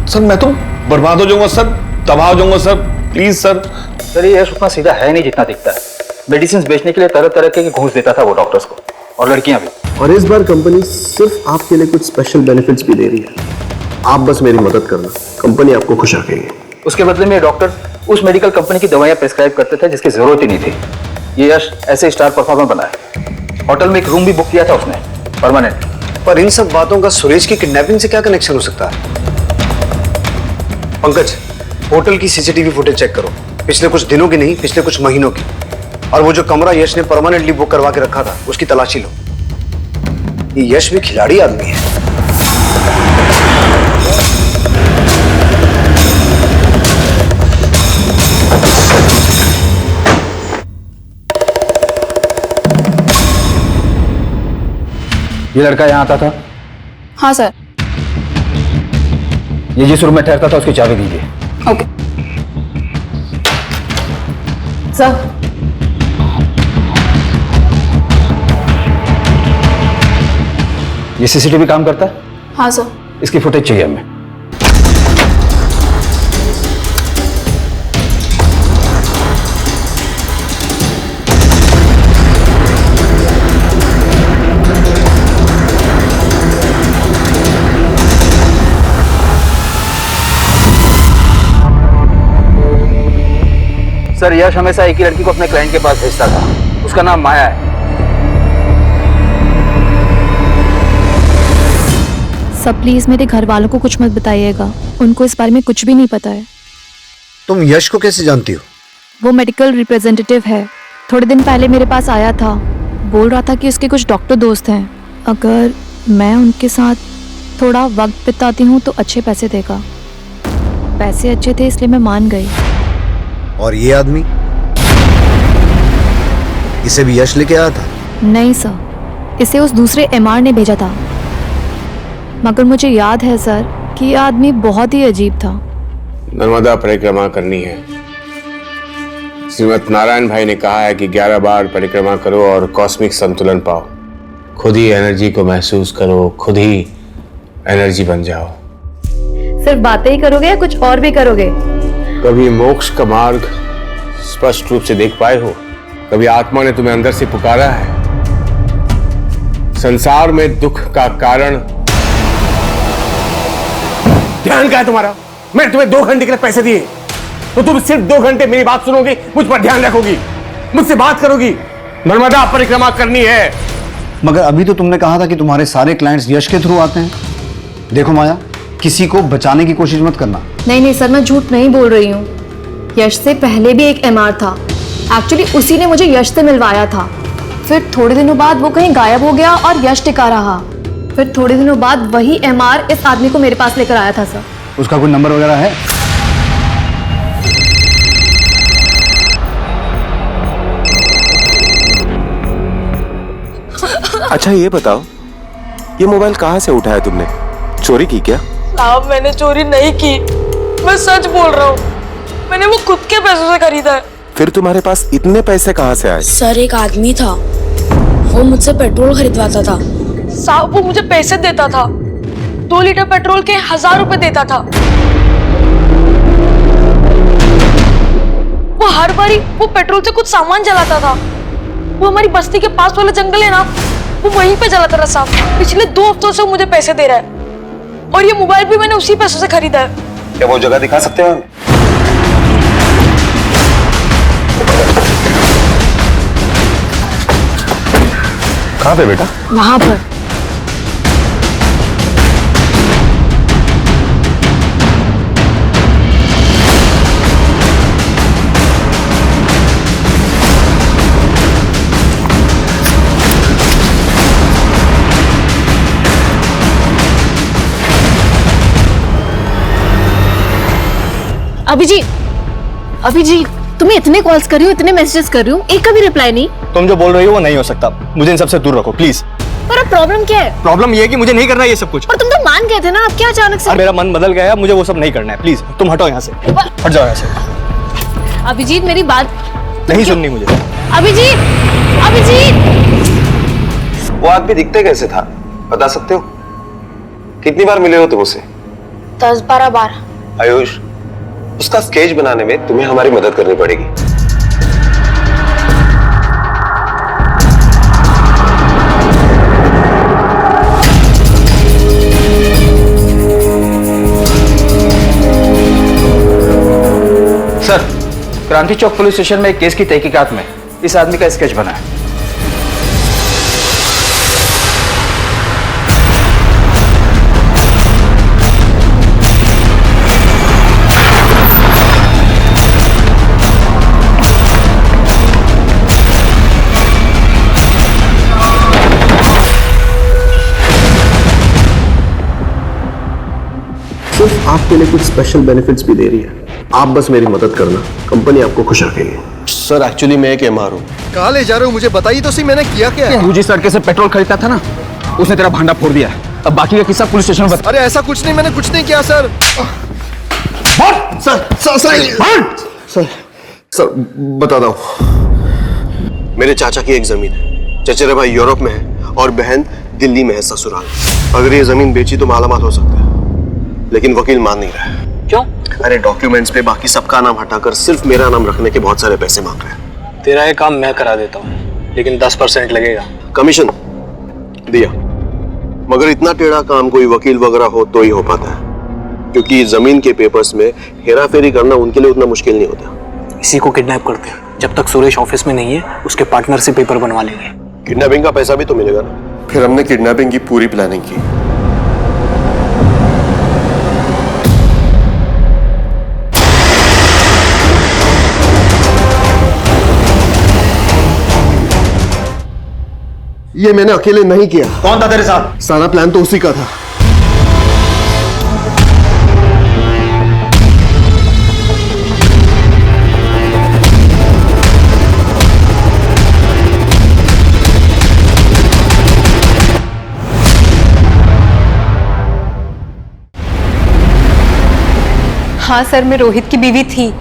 सर मैं तो बर्बाद हो जाऊंगा सर, तबाह हो जाऊंगा सर, प्लीज सर। सर ये यश उतना सीधा है नहीं जितना दिखता है। मेडिसिन बेचने के लिए तरह तरह के घूस देता था वो डॉक्टर्स को, और लड़कियां भी। और इस बार कंपनी सिर्फ आपके लिए कुछ स्पेशल बेनिफिट्स भी दे रही है। आप बस मेरी मदद करना, कंपनी आपको खुश रखेगी। उसके बदले में डॉक्टर उस मेडिकल कंपनी की दवाइयां प्रिस्क्राइब करते थे जिसकी जरूरत ही नहीं थी। ये यश ऐसे स्टार परफॉर्मर बना है। होटल में एक रूम भी बुक किया था उसने, परमानेंट। पर इन सब बातों का सुरेश की किडनैपिंग से क्या कनेक्शन हो सकता है? पंकज, होटल की सीसीटीवी फुटेज चेक करो, पिछले कुछ दिनों की नहीं, पिछले कुछ महीनों की। और वो जो कमरा यश ने परमानेंटली बुक करवा के रखा था, उसकी तलाशी लो। ये यश भी खिलाड़ी आदमी है। ये लड़का यहाँ आता था? हाँ सर। ये जिस रूम में ठहरता था उसकी चाबी दीजिए। ओके सर, ये सीसीटीवी काम करता है? हाँ सर। इसकी फुटेज चाहिए हमें। सर यश हमेशा एक ही लड़की को अपने क्लाइंट के पास भेजता था, उसका नाम माया है। सब प्लीज मेरे घर वालों को कुछ मत बताइएगा, उनको इस बारे में कुछ भी नहीं पता है। तुम यश को कैसे जानती हो? वो मेडिकल रिप्रेजेंटेटिव है, थोड़े दिन पहले मेरे पास आया था, बोल रहा था कि उसके कुछ डॉक्टर दोस्त हैं, अगर मैं उनके साथ थोड़ा वक्त बिताती हूँ तो अच्छे पैसे देगा। पैसे अच्छे थे इसलिए मैं मान गई। और ये आदमी, इसे भी यश लेके आया था? नहीं सर, इसे उस दूसरे एमआर ने भेजा था, मगर मुझे याद है सर कि ये आदमी बहुत ही अजीब था। नर्मदा परिक्रमा करनी है। श्रीमद नारायण भाई ने कहा है कि 11 बार परिक्रमा करो और कॉस्मिक संतुलन पाओ। खुद ही एनर्जी को महसूस करो, खुद ही एनर्जी बन जाओ। सिर्फ बातें ही करोगे या कुछ और भी करोगे? कभी मोक्ष का मार्ग स्पष्ट रूप से देख पाए हो? कभी आत्मा ने तुम्हें अंदर से पुकारा है? संसार में दुख का कारण ध्यान का है तुम्हारा? मैंने तुम्हें 2 घंटे के लिए पैसे दिए तो तुम सिर्फ 2 घंटे मेरी बात सुनोगी, मुझ पर ध्यान रखोगी, मुझसे बात करोगी। नर्मदा परिक्रमा करनी है। मगर अभी तो तुमने कहा था कि तुम्हारे सारे क्लाइंट्स यश के थ्रू आते हैं। देखो माया, किसी को बचाने की कोशिश मत करना। नहीं सर, मैं झूठ नहीं बोल रही हूँ। यश से पहले भी एक एमआर था, एक्चुअली उसी ने मुझे यश से मिलवाया था। फिर थोड़े दिनों बाद वो कहीं गायब हो गया और यश टिका रहा। फिर थोड़े दिनों बाद वही एमआर इस आदमी को मेरे पास लेकर आया था सर। उसका कोई नंबर वगैरह है? अच्छा ये बताओ, ये मोबाइल कहाँ से उठाया तुमने? चोरी की क्या? साहब मैंने चोरी नहीं की, मैं सच बोल रहा हूँ। मैंने वो खुद के पैसों से खरीदा है। फिर तुम्हारे पास इतने पैसे कहाँ से आए? सर एक आदमी था, वो मुझसे पेट्रोल खरीदवाता था। साहब वो मुझे पैसे देता था, 2 लीटर पेट्रोल के 1000 रुपए देता था। वो हर बारी वो पेट्रोल से कुछ सामान जलाता था। वो हमारी बस्ती के पास वाला जंगल है ना, वो वहीं पे जलाता रहा साहब। पिछले 2 हफ्तों से मुझे पैसे दे रहा है, और ये मोबाइल भी मैंने उसी पैसों से खरीदा है। क्या वो जगह दिखा सकते हो? कहाँ पे बेटा? वहां पर। अभिजीत, तुम्हें इतने कॉल्स कर रही हूँ, इतने मैसेजेस कर रही हूँ, एक का भी रिप्लाई नहीं। तुम जो बोल रही हो वो नहीं हो सकता। मुझे इन सबसे दूर रखो प्लीज। पर अब प्रॉब्लम क्या है? प्रॉब्लम ये है कि मुझे नहीं करना ये सब कुछ। पर तुम तो मान गए थे ना, अब क्या अचानक से? मेरा मन बदल गया है, मुझे वो सब नहीं करना है। प्लीज तुम हटो यहाँ से, हट जाओ यहाँ से। अभिजीत मेरी बात नहीं सुननी मुझे। अभिजीत, अभिजीत! वो आदमी दिखते कैसे था, बता सकते हो? कितनी बार मिले हो तुम उससे? 10-12 बार। आयुष, उसका स्केच बनाने में तुम्हें हमारी मदद करनी पड़ेगी। सर, क्रांति चौक पुलिस स्टेशन में एक केस की तहकीकात में इस आदमी का स्केच बना है। सिर्फ आपके लिए कुछ स्पेशल बेनिफिट्स भी दे रही है। आप बस मेरी मदद करना, कंपनी आपको खुश रखेगी। सर एक्चुअली मैं एक एमआर हूँ। कहाँ ले जा रहे हो मुझे बताइए तो सही, मैंने किया क्या है? तू जिस लड़के से पेट्रोल खरीदता था ना, उसने तेरा भांडा फोड़ दिया। अब बाकी का किस्सा पुलिस स्टेशन में बता। अरे ऐसा कुछ नहीं, मैंने कुछ नहीं किया सर। सर बताता हूँ। मेरे चाचा की एक जमीन है, चचेरे भाई यूरोप में है और बहन दिल्ली में है ससुराल। अगर ये जमीन बेची तो मालामाल हो सकता है, लेकिन वकील मान नहीं रहा है। क्यों? अरे डॉक्यूमेंट्स पे बाकी सबका नाम हटाकर सिर्फ मेरा नाम रखने के बहुत सारे पैसे मांग रहे हैं। तेरा ये काम मैं करा देता हूँ, लेकिन 10% लगेगा। कमीशन दिया, मगर इतना टेढ़ा काम कोई वकील वगैरह हो तो ही हो पाता है, क्योंकि जमीन के पेपर्स में हेराफेरी करना उनके लिए उतना मुश्किल नहीं होता। इसी को किडनैप करते हैं। जब तक सुरेश ऑफिस में नहीं है, उसके पार्टनर से पेपर बनवा लेंगे। किडनैपिंग का पैसा भी तो मिलेगा ना। फिर हमने किडनैपिंग की पूरी प्लानिंग की। ये मैंने अकेले नहीं किया। कौन था तेरे साथ? सारा प्लान तो उसी का था। हाँ सर, मैं रोहित की बीवी थी,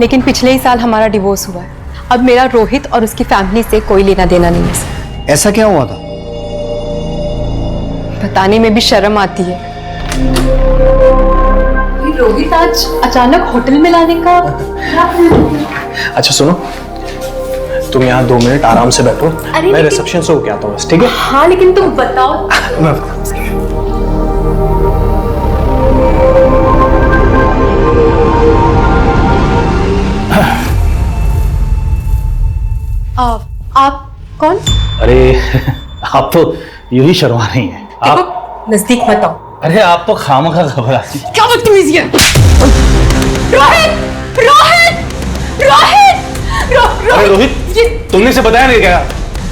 लेकिन पिछले ही साल हमारा डिवोर्स हुआ है। अब मेरा रोहित और उसकी फैमिली से कोई लेना देना नहीं है सर। ऐसा क्या हुआ था? बताने में भी शर्म आती है। रोहित आज अचानक होटल में लाने का। अच्छा सुनो, तुम यहाँ 2 मिनट आराम से बैठो, मैं रिसेप्शन से होके आता हूँ, ठीक है? हाँ लेकिन तुम बताओ। आप कौन? अरे आप तो यूं ही शर्मा रही हैं। आप नजदीक मत आओ। अरे आप तो खामखा घबराती। क्या बदतमीजी है? रोहित! रोहित! रोहित! अरे रोहित, तुमने इसे बताया नहीं क्या?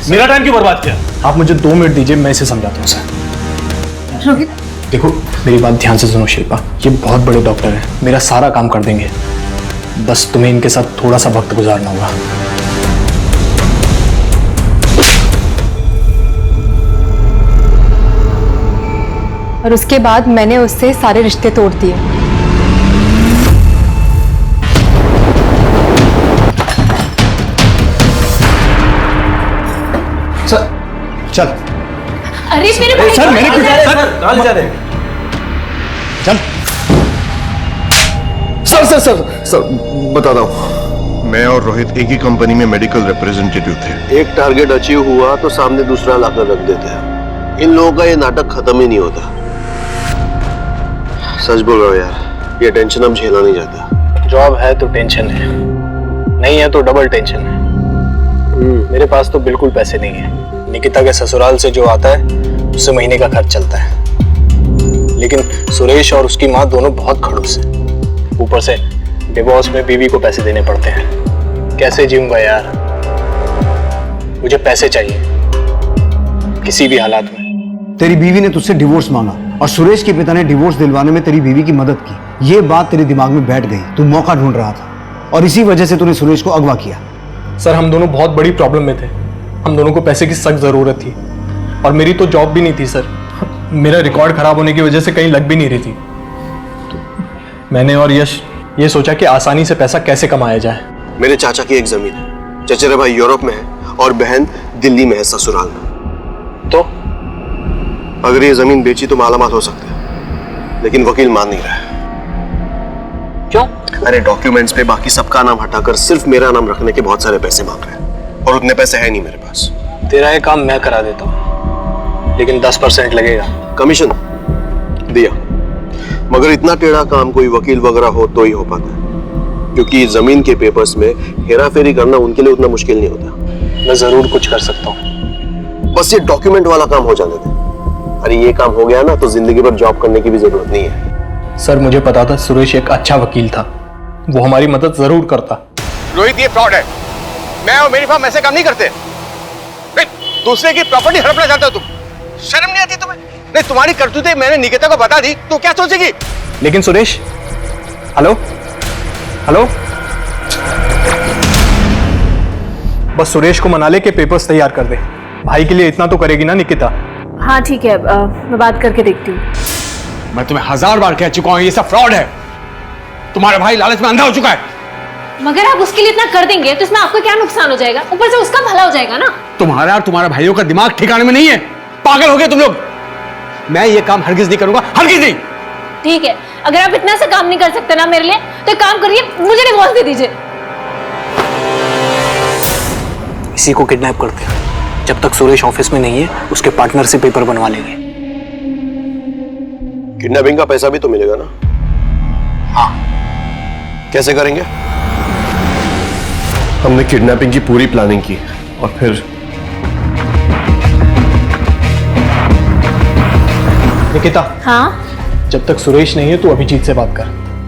मेरा टाइम क्यों बर्बाद किया? आप मुझे 2 मिनट दीजिए, मैं इसे समझाता हूँ सर। रोहित, देखो मेरी बात ध्यान से सुनो शिल्पा, ये बहुत बड़े डॉक्टर हैं, मेरा सारा काम कर देंगे। बस तुम्हें इनके साथ थोड़ा सा वक्त गुजारना होगा। और उसके बाद मैंने उससे सारे रिश्ते तोड़ दिए। सर चल। अरे मेरे भाई, सर मैंने कुछ कहाँ ले जा रहे हैं? चल। सर बताता हूँ। मैं और रोहित एक ही कंपनी में मेडिकल रिप्रेजेंटेटिव थे। एक टारगेट अचीव हुआ तो सामने दूसरा लाकर रख देते हैं। इन लोगों का ये नाटक खत्म ही नहीं होता। सच बोल रहा हूँ यार, ये टेंशन अब झेला नहीं जाता। जॉब है तो टेंशन है, नहीं है तो डबल टेंशन है। मेरे पास तो बिल्कुल पैसे नहीं है। निकिता के ससुराल से जो आता है उससे महीने का खर्च चलता है, लेकिन सुरेश और उसकी माँ दोनों बहुत खड़ूस हैं। ऊपर से डिवोर्स में बीवी को पैसे देने पड़ते हैं। कैसे जीऊंगा यार? मुझे पैसे चाहिए किसी भी हालात में। तेरी बीवी ने तुझसे डिवोर्स मांगा और सुरेश के पिता ने डिवोर्स दिलवाने में तेरी बीवी की मदद की। ये बात तेरे दिमाग में बैठ गई। तू मौका ढूंढ रहा था और इसी वजह से तूने सुरेश को अगवा किया। सर हम दोनों बहुत बड़ी प्रॉब्लम में थे। हम दोनों को पैसे की सख्त जरूरत थी। और मेरी तो जॉब भी नहीं थी सर। मेरा रिकॉर्ड खराब होने की वजह से कहीं लग भी नहीं रही थी। तो मैंने और यश ये सोचा कि आसानी से पैसा कैसे कमाया जाए। मेरे चाचा की एक जमीन है, चचेरे भाई यूरोप में है और बहन दिल्ली में है ससुराल में। तो अगर ये जमीन बेची तो मालामाल हो सकते हैं, लेकिन वकील मान नहीं रहा है। क्यों? अरे डॉक्यूमेंट्स पे बाकी सबका नाम हटाकर सिर्फ मेरा नाम रखने के बहुत सारे पैसे मांग रहे हैं और उतने पैसे है नहीं मेरे पास। तेरा ये काम मैं करा देता हूँ, लेकिन 10% लगेगा। कमीशन दिया, मगर इतना टेढ़ा काम कोई वकील वगैरह हो तो ही हो पाता है, क्योंकि जमीन के पेपर्स में हेराफेरी करना उनके लिए उतना मुश्किल नहीं होता। मैं जरूर कुछ कर सकता हूँ, बस ये डॉक्यूमेंट वाला काम हो जाने दे। अरे ये काम हो गया ना तो जिंदगी भर जॉब करने की भी जरूरत नहीं है। सर मुझे पता था सुरेश एक अच्छा वकील था, वो हमारी मदद जरूर करता। रोहित, ये फ्रॉड है। मैं और मेरी फर्म ऐसे काम नहीं करते। दूसरे की प्रॉपर्टी हड़पना चाहते हो तुम? शर्म नहीं आती तुम्हें? नहीं, तुम्हारी करतूतें मैंने निकिता को बता दी तो क्या सोचेगी? लेकिन सुरेश, हेलो हेलो, बस सुरेश को मना ले के पेपर्स तैयार कर दे। भाई के लिए इतना तो करेगी ना निकिता? हाँ ठीक है, मैं बात करके देखती हूँ। मैं तुम्हें 1000 बार कह चुका हूं ये सब फ्रॉड है। तुम्हारा भाई लालच में अंधा हो चुका है। मगर आप उसके लिए इतना कर देंगे तो इसमें आपको क्या नुकसान हो जाएगा? ऊपर से उसका भला हो जाएगा ना। तुम्हारा और तुम्हारा भाइयों का दिमाग ठिकाने में नहीं है। पागल हो गए तुम लोग। मैं ये काम हरगिज नहीं करूंगा, हरगिज नहीं। ठीक है, अगर आप इतना सा काम नहीं कर सकते ना मेरे लिए, तो एक काम करिए, मुझे डिवोर्स दे दीजिए। इसी को किडनैप करते हैं। जब तक सुरेश ऑफिस में नहीं है, उसके पार्टनर से पेपर बनवा लेंगे। किडनैपिंग का पैसा भी तो मिलेगा ना? हाँ। कैसे करेंगे? हमने किडनैपिंग की पूरी प्लानिंग की और फिर निकिता, हाँ? जब तक सुरेश नहीं है तो अभिजीत से बात कर।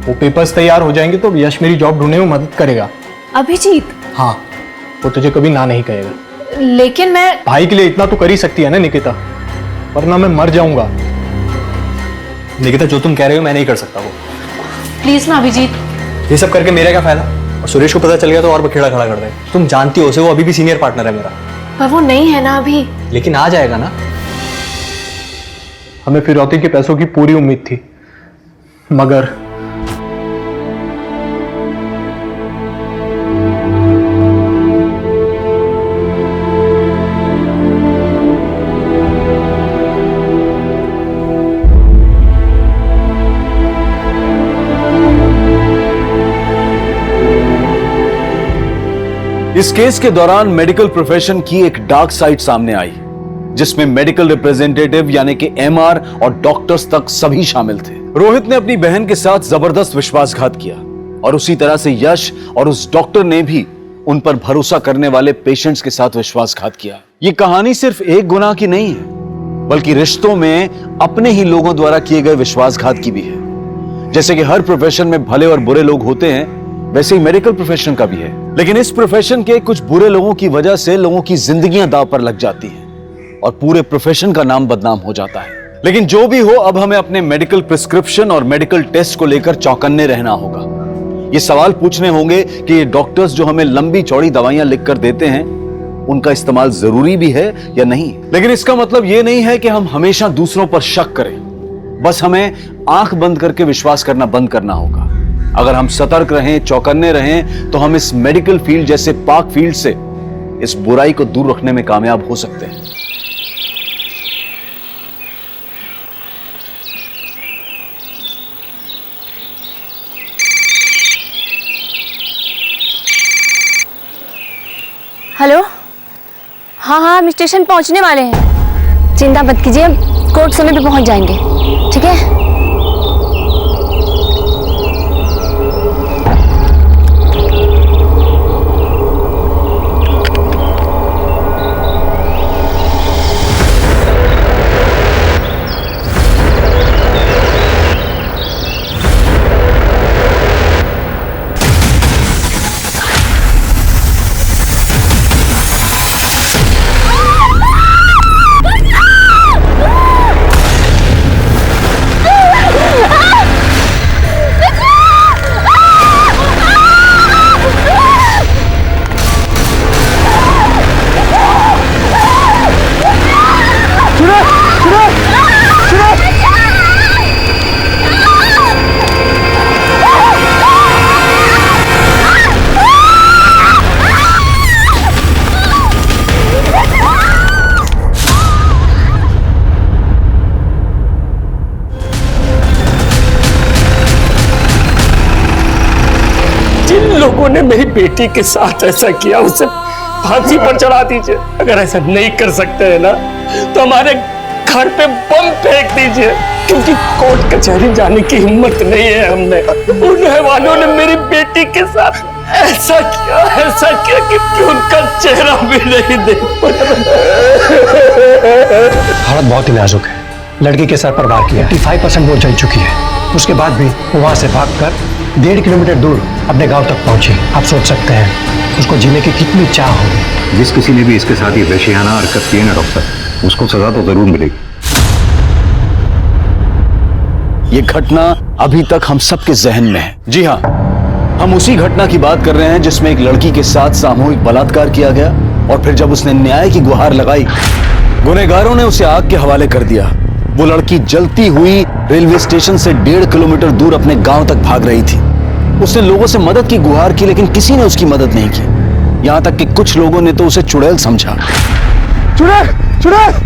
वो पेपर्स तैयार हो जाएंगे तो यश मेरी जॉब ढूंढने में मदद करेगा। अभिजीत? हाँ, वो तुझे कभी ना नहीं कहेगा। लेकिन मैं भाई के लिए इतना तो कर ही सकती है ना निकिता, वरना मैं मर जाऊंगा। निकिता, जो तुम कह रहे हो मैं नहीं कर सकता वो। प्लीज ना अभिजीत। ये सब करके मेरा क्या फायदा? और सुरेश को पता चल गया तो और बखेड़ा खड़ा कर देगा। तुम जानती हो उसे, वो अभी भी सीनियर पार्टनर है मेरा। पर वो नहीं है ना अभी। लेकिन आ जाएगा ना। हमें फिरौती के पैसों की पूरी उम्मीद थी, मगर इस केस के दौरान मेडिकल प्रोफेशन की एक डार्क साइड सामने आई, जिसमें मेडिकल रिप्रेजेंटेटिव यानी कि एमआर और डॉक्टर्स तक सभी शामिल थे। रोहित ने अपनी बहन के साथ जबरदस्त विश्वासघात किया और उसी तरह से यश और उस डॉक्टर ने भी उन पर भरोसा करने वाले पेशेंट्स के साथ विश्वासघात किया। ये कहानी सिर्फ एक गुनाह की नहीं है, बल्कि रिश्तों में अपने ही लोगों द्वारा किए गए विश्वासघात की भी है। जैसे कि हर प्रोफेशन में भले और बुरे लोग होते हैं, वैसे ही मेडिकल प्रोफेशन का भी है। लेकिन इस प्रोफेशन के कुछ बुरे लोगों की वजह से लोगों की जिंदगियां दांव पर लग जाती हैं और पूरे प्रोफेशन का नाम बदनाम हो जाता है। लेकिन जो भी हो, अब हमें अपने मेडिकल प्रिस्क्रिप्शन और मेडिकल टेस्ट को लेकर चौकन्ने रहना होगा। ये सवाल पूछने होंगे कि ये डॉक्टर्स जो हमें लंबी चौड़ी दवाइयां लिखकर देते हैं, उनका इस्तेमाल जरूरी भी है या नहीं। लेकिन इसका मतलब ये नहीं है कि हम हमेशा दूसरों पर शक करें। बस हमें आंख बंद करके विश्वास करना बंद करना होगा। अगर हम सतर्क रहें, चौकन्ने रहें, तो हम इस मेडिकल फील्ड जैसे पाक फील्ड से इस बुराई को दूर रखने में कामयाब हो सकते हैं। हेलो? हाँ हाँ, हम स्टेशन पहुंचने वाले हैं। चिंता मत कीजिए, कोर्ट समय पे पहुंच जाएंगे। ठीक है? जिन लोगों ने मेरी बेटी के साथ ऐसा किया उसे फांसी पर चढ़ा दीजिए। अगर ऐसा नहीं कर सकते हैं ना तो हमारे घर पे बम फेंक दीजिए, क्योंकि कोर्ट कचहरी जाने की हिम्मत नहीं है हमने। उन हैवानों ने मेरी बेटी के साथ ऐसा किया कि उनका चेहरा भी नहीं देख पाया। हालत बहुत ही नाजुक है। लड़की के सर पर वार किया, 85% वो जल चुकी है। उसके बाद भी वो वहां से भागकर 1.5 किलोमीटर दूर अपने गांव तक पहुंची। आप सोच सकते हैं उसको जीने की कितनी चाह होगी। जिस किसी ने भी इसके साथ ये वहशियाना हरकत की है ना डॉक्टर, उसको सजा तो जरूर मिलेगी। ये घटना अभी तक हम सबके जहन में है। जी हाँ, हम उसी घटना की बात कर रहे हैं जिसमें एक लड़की के साथ सामूहिक बलात्कार किया गया और फिर जब उसने न्याय की गुहार लगाई, गुनहगारों ने उसे आग के हवाले कर दिया। वो लड़की जलती हुई रेलवे स्टेशन से 1.5 किलोमीटर दूर अपने गांव तक भाग रही थी। उसने लोगों से मदद की गुहार की, लेकिन किसी ने उसकी मदद नहीं की। यहां तक कि कुछ लोगों ने तो उसे चुड़ैल समझा। चुड़ैल!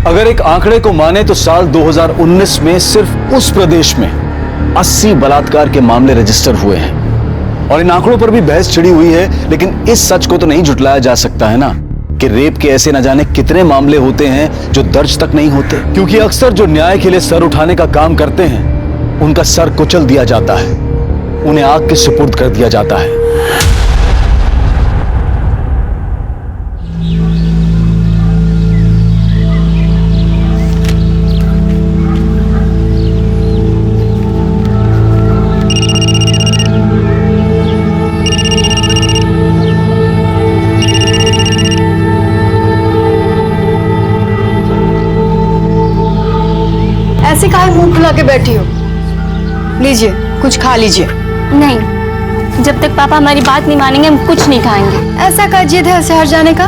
अगर एक आंकड़े को माने तो साल 2019 में सिर्फ उस प्रदेश में 80 बलात्कार के मामले रजिस्टर हुए हैं। और इन आंकड़ों पर भी बहस छिड़ी हुई है, लेकिन इस सच को तो नहीं झुटलाया जा सकता है ना कि रेप के ऐसे न जाने कितने मामले होते हैं जो दर्ज तक नहीं होते, क्योंकि अक्सर जो न्याय के लिए सर उठाने का काम करते हैं उनका सर कुचल दिया जाता है, उन्हें आग के सुपुर्द कर दिया जाता है। ऐसे काहे मुंह फुला के बैठी हो? लीजिए, कुछ खा लीजिए। नहीं, जब तक पापा हमारी बात नहीं मानेंगे हम कुछ नहीं खाएंगे। ऐसा का जिद है शहर जाने का?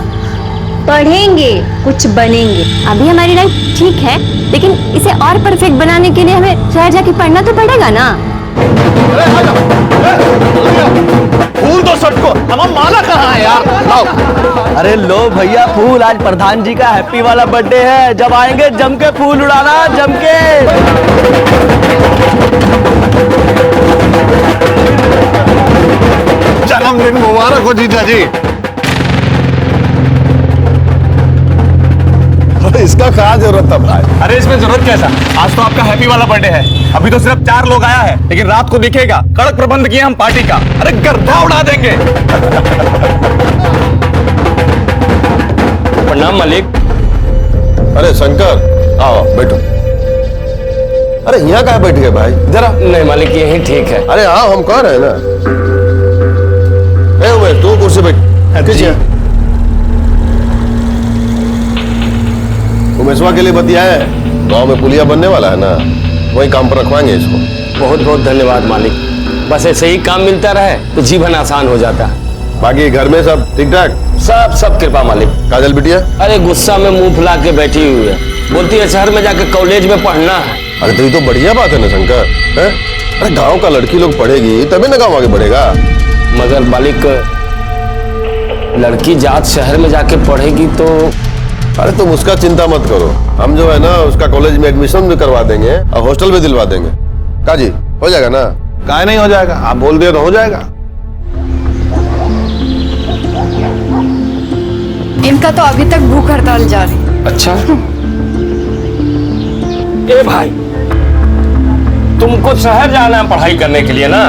पढ़ेंगे, कुछ बनेंगे। अभी हमारी लाइफ ठीक है, लेकिन इसे और परफेक्ट बनाने के लिए हमें शहर जाके पढ़ना तो पड़ेगा ना। फूल दो सबको, हमारा माला कहाँ है यार? अरे लो भैया फूल, आज प्रधान जी का हैप्पी वाला बर्थडे है। जब आएंगे जम के फूल उड़ाना, जम के। जन्मदिन मुबारक हो जीजा जी। इसका क्या जरूरत था भाई? अरे इसमें जरूरत कैसा? आज तो आपका हैप्पी वाला बर्थडे है। अभी तो सिर्फ 4 लोग आया है, लेकिन रात को दिखेगा। कड़क प्रबंध किए हम पार्टी का। अरे गर्दा उड़ा देंगे। प्रणाम मालिक। अरे शंकर, आओ बैठो। अरे यहाँ कहाँ बैठ गए भाई? जरा नहीं मालिक, यही ठीक है। अरे आओ, हम कह रहे हैं ना। उमेश, तू कुर्सी बैठ। उमेशवा के लिए बतियाए, गांव में पुलिया बनने वाला है ना, वही काम पर रखवाएंगे इसको। बहुत बहुत धन्यवाद मालिक। बस ऐसे ही काम मिलता रहे तो जीवन आसान हो जाता है। बाकी घर में सब ठीक ठाक? सब कृपा मालिक। काजल बिटिया? अरे गुस्सा में मुंह फुला के बैठी हुई है, बोलती है शहर में जाके कॉलेज में पढ़ना है। अरे तो ये तो बढ़िया बात है ना शंकर, है? अरे गांव का लड़की लोग पढ़ेगी तभी ना गांव आगे बढ़ेगा। मगर मालिक, लड़की जात शहर में जाके पढ़ेगी तो? अरे तुम उसका चिंता मत करो, हम जो है ना उसका कॉलेज में एडमिशन भी करवा देंगे और हॉस्टल भी दिलवा देंगे। काजी हो जाएगा ना? काहे नहीं हो जाएगा, आप बोल दिए तो हो जाएगा। इनका तो अभी तक भूख हड़ताल जारी। अच्छा। ए भाई, तुमको शहर जाना है पढ़ाई करने के लिए ना?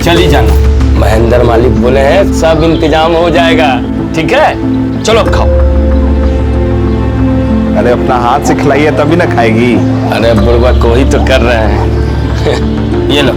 चली जाना। महेंद्र मालिक बोले हैं सब इंतजाम हो जाएगा। ठीक है, चलो खाओ। अरे अपना हाथ से खिलाइए तभी ना खाएगी। अरे बुढ़वा को ही तो कर रहे हैं। ये लो।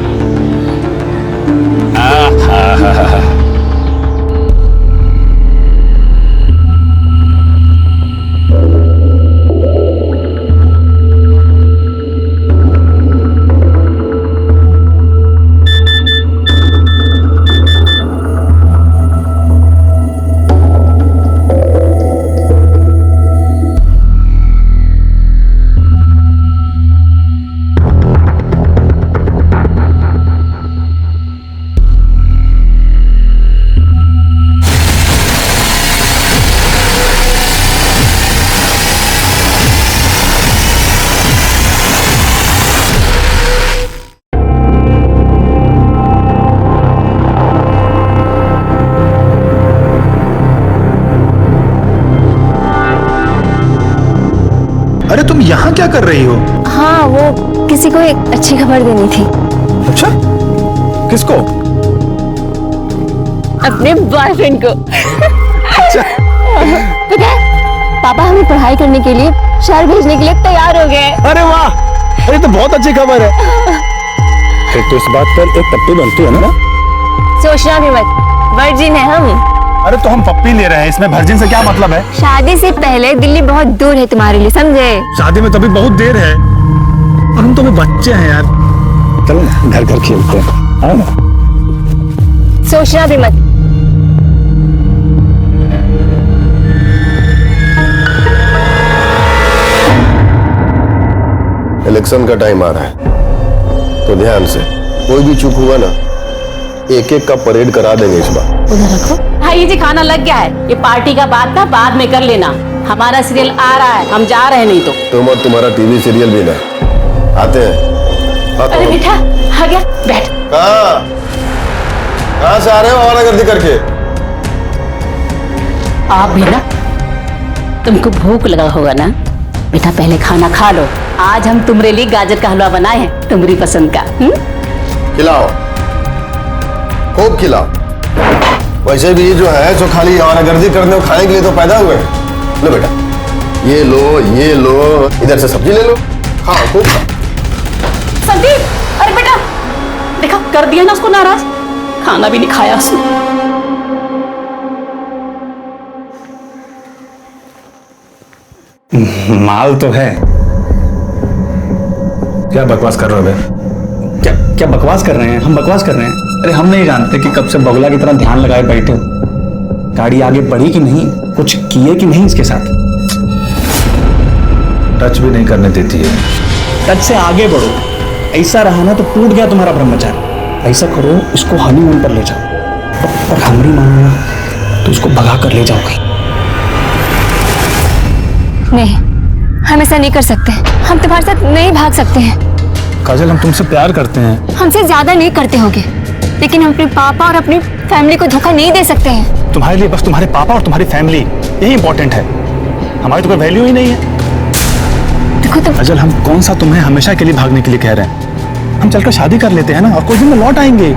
क्या कर रही हो? हाँ, वो किसी को एक अच्छी खबर देनी थी। अच्छा, किसको? अपने बॉयफ्रेंड को। पता है, पापा हमें पढ़ाई करने के लिए शहर भेजने के लिए तैयार हो गए। अरे वाह, अरे तो बहुत अच्छी खबर है। फिर तो इस बात पर एक पप्पी बनती है ना? सोचना भी मत, वर्जिन है हम। अरे तो हम पप्पी ले रहे हैं, इसमें वर्जिन से क्या मतलब है? शादी से पहले दिल्ली बहुत दूर है तुम्हारे लिए, समझे? शादी में तो अभी बहुत देर है और हम तो अभी बच्चे हैं यार। चलो ना घर घर खेलते हैं, आओ ना। सोचना भी मत। इलेक्शन का टाइम आ रहा है तो ध्यान से, कोई भी चूक हुआ ना, एक एक का परेड करा देंगे इस बार। उधर रखो। भाई जी खाना लग गया है, ये पार्टी का बात था बाद में कर लेना। हमारा सीरियल आ रहा है, हम जा रहे हैं नहीं तो। तुम और तुम्हारा टीवी सीरियल भी ना, आते हैं। अरे बेटा आ गया, बैठ। कहाँ से आ रहे हो आवारागर्दी करके? आप भी ना, तुमको भूख लगा होगा ना बेटा, पहले खाना खा लो। आज हम तुम्हारे लिए गाजर का हलवा बनाए हैं, तुम्हारी पसंद का। खिलाओ, खूब खिलाओ। वैसे भी जो है जो खाली आवारागर्दी करने और खाने के लिए तो पैदा हुए हैं। लो बेटा, ये लो, इधर से सब्जी ले लो, खाओ खूब खाओ। संदीप, अरे बेटा देखा, कर दिया ना उसको नाराज, खाना भी नहीं खाया उसने। माल तो है। क्या बकवास कर रहे हो बे? क्या बकवास कर रहे हैं? हम बकवास कर रहे हैं? अरे हम नहीं जानते कि कब से बगुला की तरह ध्यान लगाए बैठे हो। गाड़ी आगे बढ़ी कि नहीं, कुछ किए कि नहीं इसके साथ? टच भी नहीं करने देती है। टच से आगे बढ़ो। ऐसा रहा ना तो टूट गया तुम्हारा ब्रह्मचारी। ऐसा करो, इसको हनीमून पर ले जाओ और हमारी मानो तो उसको भगा कर ले जाओ कहीं। नहीं, हम ऐसा नहीं कर सकते। हम तुम्हारे साथ नहीं भाग सकते हैं। काजल, हम तुमसे प्यार करते हैं। हमसे ज्यादा नहीं करते होंगे, लेकिन हम अपने पापा और अपनी फैमिली को धोखा नहीं दे सकते हैं। तुम्हारे लिए बस तुम्हारे पापा और तुम्हारी फैमिली यही इंपॉर्टेंट है। हमारी तो कोई वैल्यू ही नहीं है। देखो तुम। काजल, हम कौन सा तुम्हें हमेशा के लिए भागने के लिए कह रहे हैं? हम चलकर शादी कर लेते हैं ना, और कुछ दिन में लौट आएंगे,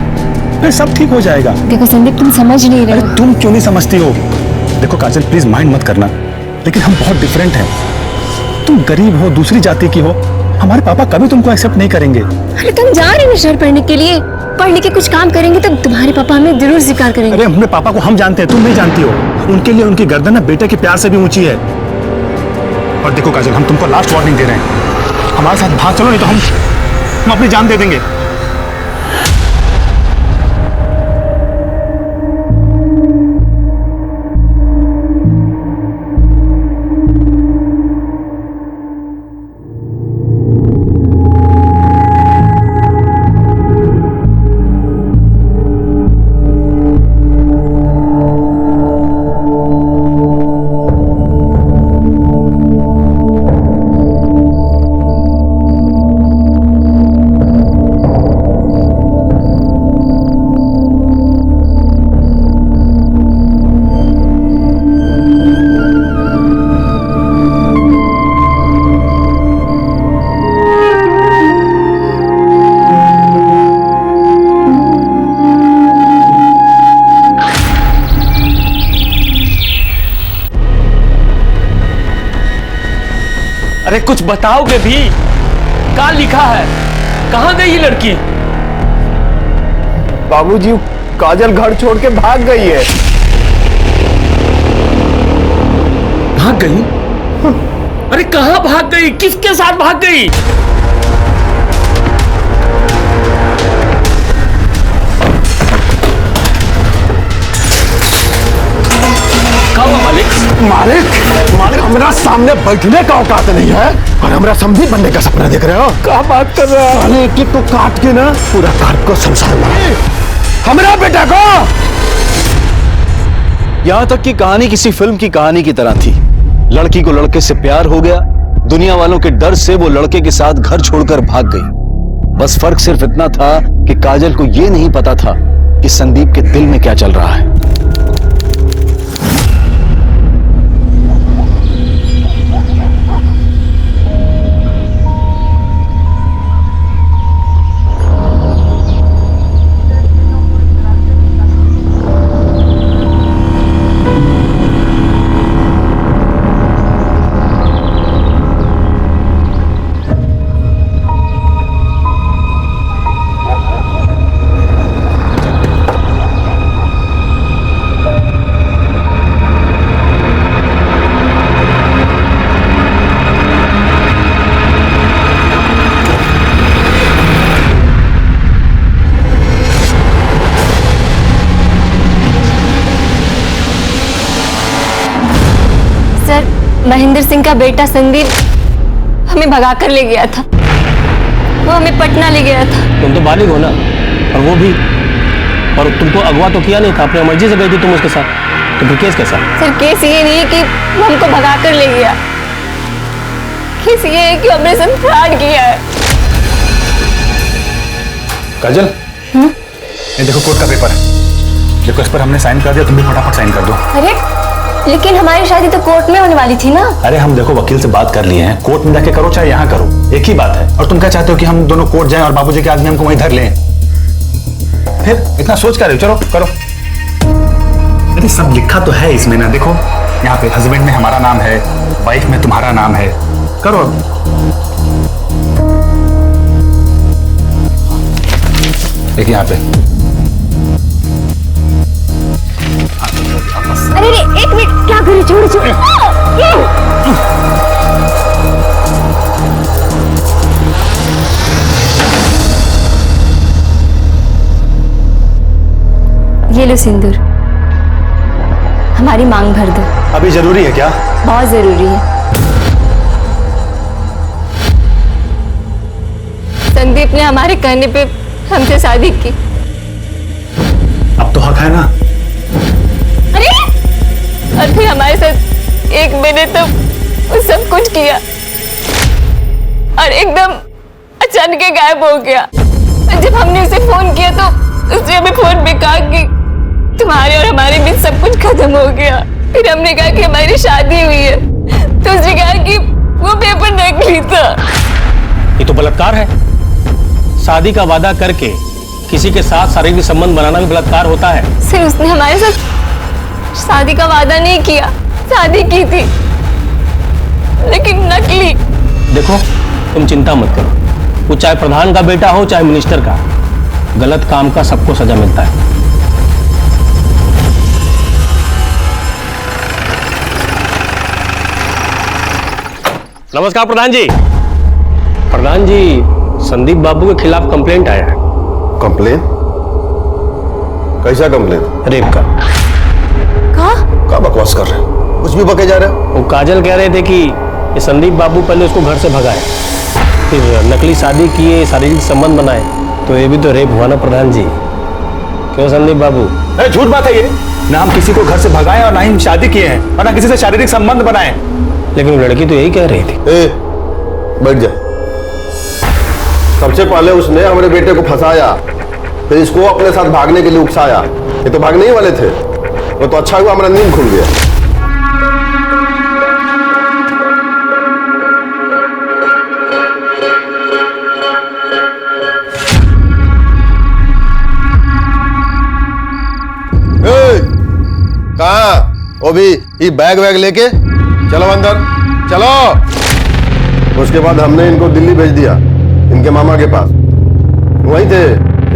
फिर सब ठीक हो जाएगा। देखो संदीप, तुम समझ नहीं रहे हो। तुम क्यों नहीं समझती हो? देखो काजल, प्लीज माइंड मत करना, लेकिन हम बहुत डिफरेंट हैं। तुम गरीब हो, दूसरी जाति की हो, हमारे पापा कभी तुमको एक्सेप्ट नहीं करेंगे। अरे तुम जा रहे हो शहर पढ़ने के लिए, पढ़ लिख के कुछ काम करेंगे तो तुम्हारे पापा हमें जरूर स्वीकार करेंगे। अरे अपने पापा को हम जानते हैं, तुम नहीं जानती हो। उनके लिए उनकी गर्दन ना बेटे के प्यार से भी ऊंची है। और देखो काजल, हम तुमको लास्ट वार्निंग दे रहे हैं, हमारे साथ भाग चलो, नहीं तो हम अपनी जान दे देंगे। अरे कुछ बताओगे भी? क्या लिखा है? कहां गई ये लड़की? बाबूजी, काजल घर छोड़ के भाग गई है। भाग गई? अरे कहां भाग गई? किसके साथ भाग गई? मालिक, हमारा सामने बैठने का औकात नहीं है और हमारा समझी बनने का सपना देख रहे हो? क्या बात कर रहे हो? साले एक-एक को काट के ना पूरा घर को संसार में हमारा बेटा को। यहां तक कि कहानी किसी फिल्म की कहानी की तरह थी। लड़की को लड़के से प्यार हो गया, दुनिया वालों के डर से वो लड़के के साथ घर छोड़कर भाग गई। बस फर्क सिर्फ इतना था कि काजल को यह नहीं पता था कि संदीप के दिल में क्या चल रहा है। महेंद्र सिंह का बेटा संदीप हमें भगा कर ले गया था। वो हमें पटना ले गया था। तुम तो बालिग हो ना, और वो भी, और तुमको अगवा तो किया नहीं था, अपनी मर्जी से गई थी तुम उसके साथ, तो फिर केस कैसा? सर केस ये नहीं है कि वो हमको भगा कर ले गया, केस ये है कि हमने सब फ्रॉड किया है। काजल, ये देखो कोर्ट का पेपर है, देखो इस पर हमने साइन कर दिया, तुम भी फटाफट साइन कर दो। अरे लेकिन हमारी शादी तो कोर्ट में होने वाली थी ना। अरे हम देखो वकील से बात कर लिए हैं, कोर्ट में जाके करो चाहे यहाँ करो, एक ही बात है। और तुम क्या चाहते हो कि हम दोनों कोर्ट जाएं और बाबूजी के आदमी हमको वहीं धर लें? फिर इतना सोच कर रहे हो, चलो करो। अरे सब लिखा तो है इसमें ना, देखो यहाँ पे हस्बैंड में हमारा नाम है, वाइफ में तुम्हारा नाम है, करो। देखिए यहाँ पे। अरे एक मिनट, क्या करें, छोड़ो छोड़ो। ये लो सिंदूर, हमारी मांग भर दो। अभी जरूरी है क्या? बहुत जरूरी है। संदीप ने हमारे कहने पे हमसे शादी की। अब तो हक है ना? अरे और फिर हमारे साथ एक महीने तो सब कुछ किया और एकदम अचानक गायब हो गया। जब हमने उसे फोन किया तो उसने हमें फोन पे कहा कि तुम्हारे और हमारे बीच सब कुछ खत्म हो गया। फिर हमने कहा कि हमारी शादी हुई है, तो उसने कहा कि वो पेपर नकली था। ये तो बलात्कार है। शादी का वादा करके किसी के साथ शारीरिक संबंध बनाना भी बलात्कार होता है। सिर्फ उसने हमारे साथ शादी का वादा नहीं किया, शादी की थी लेकिन नकली। देखो तुम चिंता मत करो, वो चाहे प्रधान का बेटा हो चाहे मिनिस्टर का, गलत काम का सबको सजा मिलता है। नमस्कार प्रधान जी। प्रधान जी, संदीप बाबू के खिलाफ कंप्लेंट आया है। कंप्लेन? कैसा कंप्लेन? रेप का। क्या बकवास कर रहे हैं? कुछ भी बके जा रहे हैं। वो काजल कह रहे थे कि ये संदीप बाबू पहले उसको घर से भगाए, फिर नकली शादी किए, शारीरिक संबंध बनाए, तो ये भी तो रेप हुआ ना प्रधान जी। क्यों संदीप बाबू? झूठ बात है ये, ना हम किसी को घर से भगाए और ना ही शादी किए हैं और ना किसी से शारीरिक संबंध बनाए। लेकिन वो लड़की तो यही कह रही थी। बैठ जा। सबसे पहले उसने हमारे बेटे को फंसाया, फिर इसको अपने साथ भागने के लिए उकसाया। ये तो भागने ही वाले थे, वो तो अच्छा हुआ हमारा नींद खुल गया। कहाँ? वो भी ये बैग वैग लेके चलो अंदर, चलो। उसके बाद हमने इनको दिल्ली भेज दिया, इनके मामा के पास। वहीं थे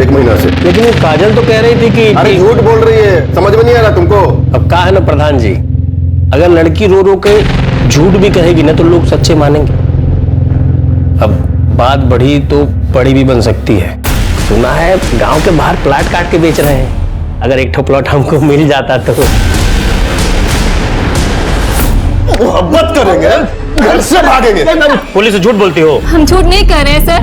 1 महीना से। लेकिन वो काजल तो कह रही थी कि अरे झूठ बोल रही है, समझ में नहीं आ रहा तुमको? अब कहा है ना प्रधान जी, अगर लड़की रो रो के झूठ भी कहेगी ना तो लोग सच्चे मानेंगे। अब बात बढ़ी तो बड़ी भी बन सकती है। सुना है गांव के बाहर प्लाट काट के बेच रहे हैं, अगर एक ठो प्लॉट हमको मिल जाता तो मोहब्बत करेंगे, घर से भागेंगे। पुलिस से झूठ बोलती हो? हम झूठ नहीं कर रहे सर,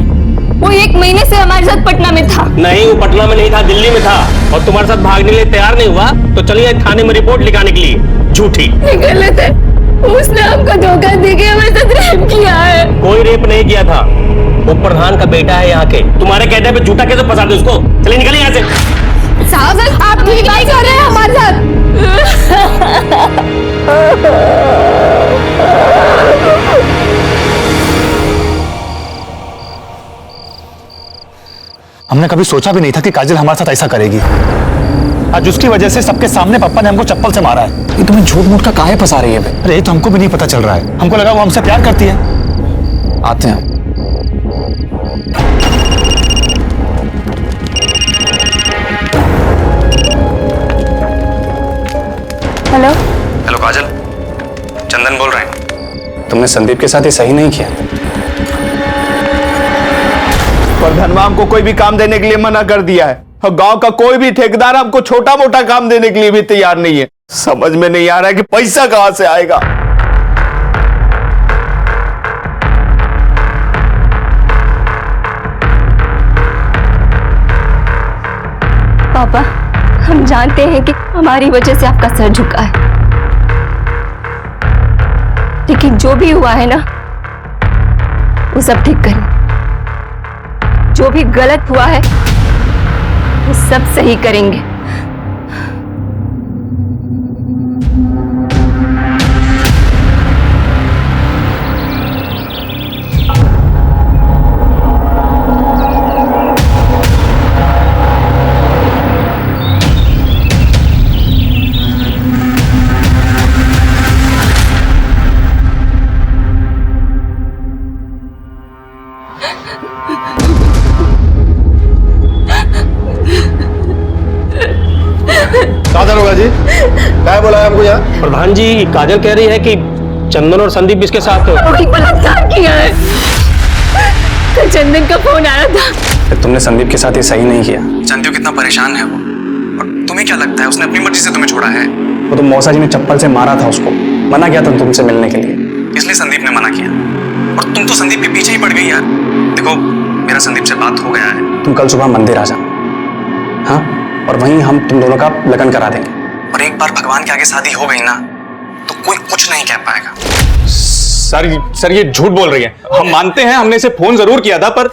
वो 1 महीने से हमारे साथ पटना में था। नहीं, वो पटना में नहीं था, दिल्ली में था, और तुम्हारे साथ भागने के लिए तैयार नहीं हुआ तो चलिए थाने में रिपोर्ट लिखाने के लिए। झूठी। गलत है, उसने हमको धोखा देके हमारे साथ रेप किया है। कोई रेप नहीं किया था, वो प्रधान का बेटा है यहाँ के। तुम्हारे कहते पे झूठा कैसे फंसा दे उसको? चलिए निकलिए यहाँ से। साहब आप ठीक नहीं कर रहे हैं हमारे साथ। हमने कभी सोचा भी नहीं था कि काजल हमारे साथ ऐसा करेगी। आज उसकी वजह से सबके सामने पापा ने हमको चप्पल से मारा है। ये तुम्हें झूठ मूठ का काहे फंसा रही है? अरे ये तो हमको भी नहीं पता चल रहा है, हमको लगा वो हमसे प्यार करती है। आते हैं। हेलो हेलो काजल, चंदन बोल रहे हैं। तुमने संदीप के साथ ही सही नहीं किया। प्रधानवा हमको कोई भी काम देने के लिए मना कर दिया है, और गांव का कोई भी ठेकेदार हमको छोटा मोटा काम देने के लिए भी तैयार नहीं है। समझ में नहीं आ रहा है कि पैसा कहां से आएगा। जानते हैं कि हमारी वजह से आपका सर झुका है, लेकिन जो भी हुआ है ना वो सब ठीक करें। जो भी गलत हुआ है वो सब सही करेंगे। दारोगा जी, क्या बोला है हमको यहाँ? प्रधान जी, काजल कह रही है कि चंदन और संदीप इसके साथ बलात्कार किया है। कल चंदन का फोन आया था। तुमने संदीप के साथ ये सही नहीं किया। जानती हो कितना परेशान है वो, और तुम्हें क्या लगता है उसने अपनी मर्जी से तुम्हें छोड़ा है? वो तो मौसा जी ने चप्पल से मारा था उसको, मना किया था तुमसे मिलने के लिए, इसलिए संदीप ने मना किया। और तुम तो संदीप के पीछे ही पड़ गई यार। देखो, मेरा संदीप से बात हो गया है, तुम कल सुबह मंदिर आ जाओ, हाँ? और वहीं हम तुम दोनों का लगन करा देंगे। और एक बार भगवान के आगे शादी हो गई ना तो कोई कुछ नहीं कह पाएगा। सर ये झूठ बोल रही है। हम मानते हैं, हमने इसे फोन जरूर किया था पर।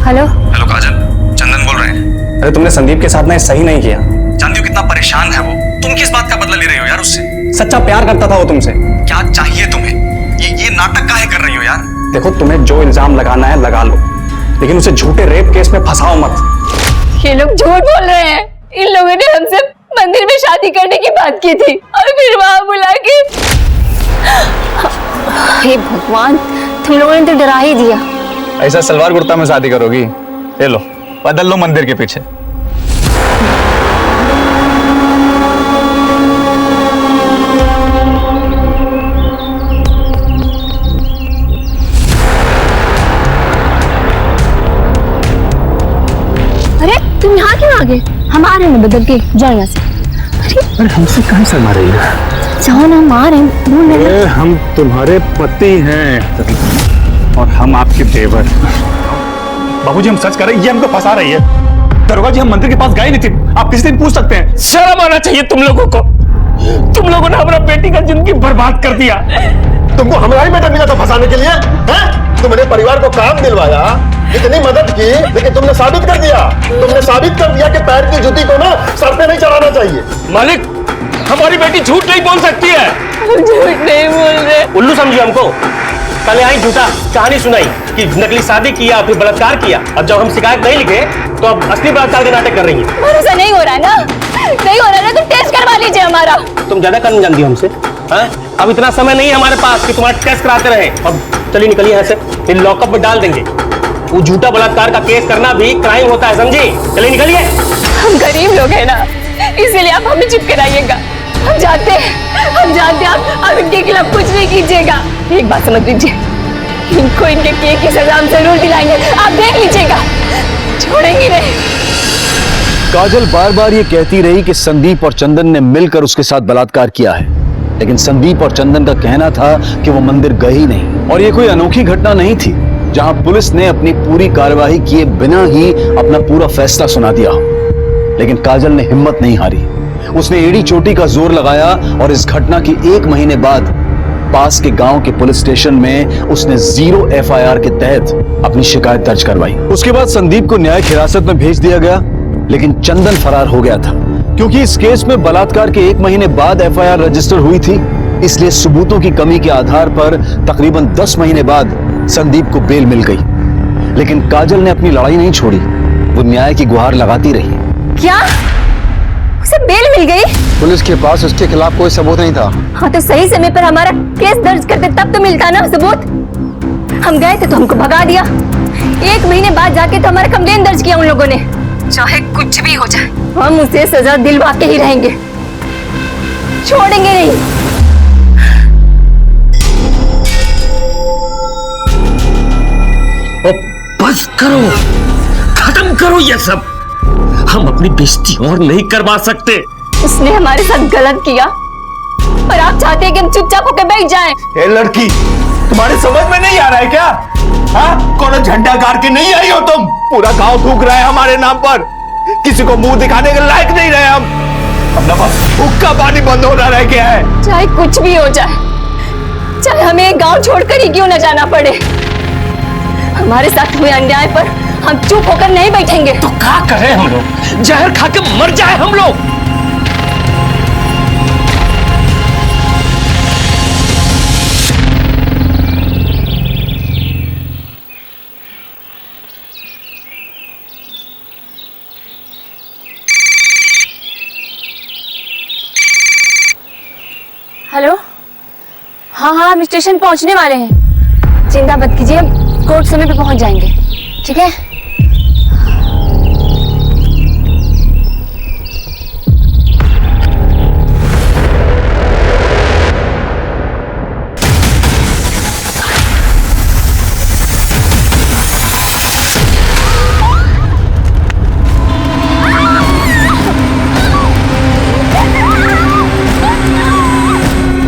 हेलो काजल, चंदन बोल रहे हैं। अरे तुमने संदीप के साथ ना सही नहीं किया। जानती हो कितना परेशान है वो, तुम किस बात का बदला ले रही हो यार उससे? सच्चा प्यार करता था वो तुमसे। क्या चाहिए तुम्हें? ये नाटक काहे कर रही हो यार? देखो, तुम्हें जो इल्जाम लगाना है लगा लो, लेकिन उसे झूठे रेप केस में फंसाओ मत। ये लोग झूठ बोल रहे हैं। इन लोगों ने हमसे मंदिर में शादी करने की बात की थी और फिर वहां बुला के। हे भगवान, तुम लोगों ने तो डरा ही दिया। ऐसा सलवार कुर्ता में शादी करोगी? ले लो, बदल लो मंदिर के पीछे। अरे तुम यहाँ क्यों आ गए? हम आ रहे हैं बदल के, जाओ यहाँ से। अरे हमसे कहाँ शर्मा रही है? जाओ ना, हम आ रहे हैं। बोल रहे हैं। हम तुम्हारे पति हैं और हम आपके देवर। बाबूजी, हम सच कर रहे हैं, ये हमको फंसा रही है। दरोगा जी, हम मंदिर के पास गए नहीं थे, आप किसी दिन पूछ सकते हैं। शर्म आना चाहिए तुम लोगों को। तुम लोगों ने हमारा बेटी का जिंदगी बर्बाद कर दिया। तुमको हमारा ही बेटा मिला था फंसाने के लिए, हैं? तुमने परिवार को काम दिलवाया, इतनी मदद की, लेकिन तुमने साबित कर दिया कि पैर की जूती को ना सर पे नहीं चढ़ाना चाहिए। मालिक, हमारी बेटी झूठ नहीं बोल सकती है। झूठ नहीं बोल रहे। उल्लू समझिए हमको। कल यहाँ झूठा कहानी सुनाई कि नकली शादी किया, फिर बलात्कार किया। अब जब हम शिकायत नहीं लिखे तो अब असली बलात्कार के नाटक कर रही है। भरोसा नहीं हो रहा है ना? नहीं हो रहा है ना? तुम टेस्ट करवा लीजिए हमारा। तुम ज्यादा करने जानती हो हमसे, हाँ? अब इतना समय नहीं है हमारे पास कि तुम्हारा टेस्ट कराते रहे। अब चलिए निकलिए यहाँ से, फिर लॉकअप में डाल देंगे। वो झूठा बलात्कार का केस करना भी क्राइम होता है, समझी? चलिए निकलिए। हम गरीब लोग हैं ना, इसीलिए आप हमें चुप कराइएगा। हम जानते हैं आप इनके खिलाफ कुछ नहीं कीजिएगा। एक बात समझ लीजिए, इनको इनके किए की सजा हम जरूर दिलाएंगे। आप देख लीजिएगा, छोड़ेंगे नहीं। काजल बार बार ये कहती रही कि संदीप और चंदन ने मिलकर उसके साथ बलात्कार किया है, लेकिन संदीप और चंदन का कहना था कि वो मंदिर गए ही नहीं। और ये कोई अनोखी घटना नहीं थी जहां पुलिस ने अपनी पूरी कार्यवाही किए बिना ही अपना पूरा फैसला सुना दिया। लेकिन काजल ने हिम्मत नहीं हारी, उसने एड़ी चोटी का जोर लगाया और इस घटना की 1 महीने बाद पास के गांव के पुलिस स्टेशन में उसने 0 FIR के तहत अपनी शिकायत दर्ज करवाई। उसके बाद संदीप को न्यायिक हिरासत में भेज दिया गया, लेकिन चंदन फरार हो गया था। क्योंकि इस केस में बलात्कार के 1 महीने बाद FIR रजिस्टर हुई थी, इसलिए सबूतों की कमी के आधार पर तकरीबन 10 महीने बाद संदीप को बेल मिल गई। लेकिन काजल ने अपनी लड़ाई नहीं छोड़ी, वो न्याय की गुहार लगाती रही। क्या उसे बेल मिल गई? पुलिस के पास उसके खिलाफ कोई सबूत नहीं था। हाँ, तो सही समय पर हमारा केस दर्ज करते तब तो मिलता ना सबूत। हम गए थे तो हमको भगा दिया। 1 महीने बाद जाके तो हमारा कंप्लेन दर्ज किया उन लोगों ने। चाहे कुछ भी हो जाए, हम उसे सजा दिलवा के ही रहेंगे, छोड़ेंगे नहीं। बस करो, खत्म करो ये सब। हम अपनी बेइज्जती और नहीं करवा सकते। उसने हमारे साथ गलत किया और आप चाहते हैं कि हम चुपचाप होकर बैठ जाएं। ए लड़की, तुम्हारे समझ में नहीं आ रहा है क्या? हाँ, कौन झंडा गाड़ के नहीं आई हो तुम? पूरा गांव थूक रहा है हमारे नाम पर, किसी को मुंह दिखाने के लायक नहीं रहे हम। अपना बस हुक्का पानी बंद होना रह गया है। चाहे कुछ भी हो जाए, चाहे हमें गांव छोड़कर ही क्यों न जाना पड़े, हमारे साथ हुए अन्याय पर हम चुप होकर नहीं बैठेंगे। तो क्या करें हम लोग? जहर खा के मर जाए हम लोग? हेलो, हाँ हाँ हम स्टेशन पहुंचने वाले हैं। चिंता मत कीजिए, कोर्ट समय पे पहुंच जाएंगे। ठीक है?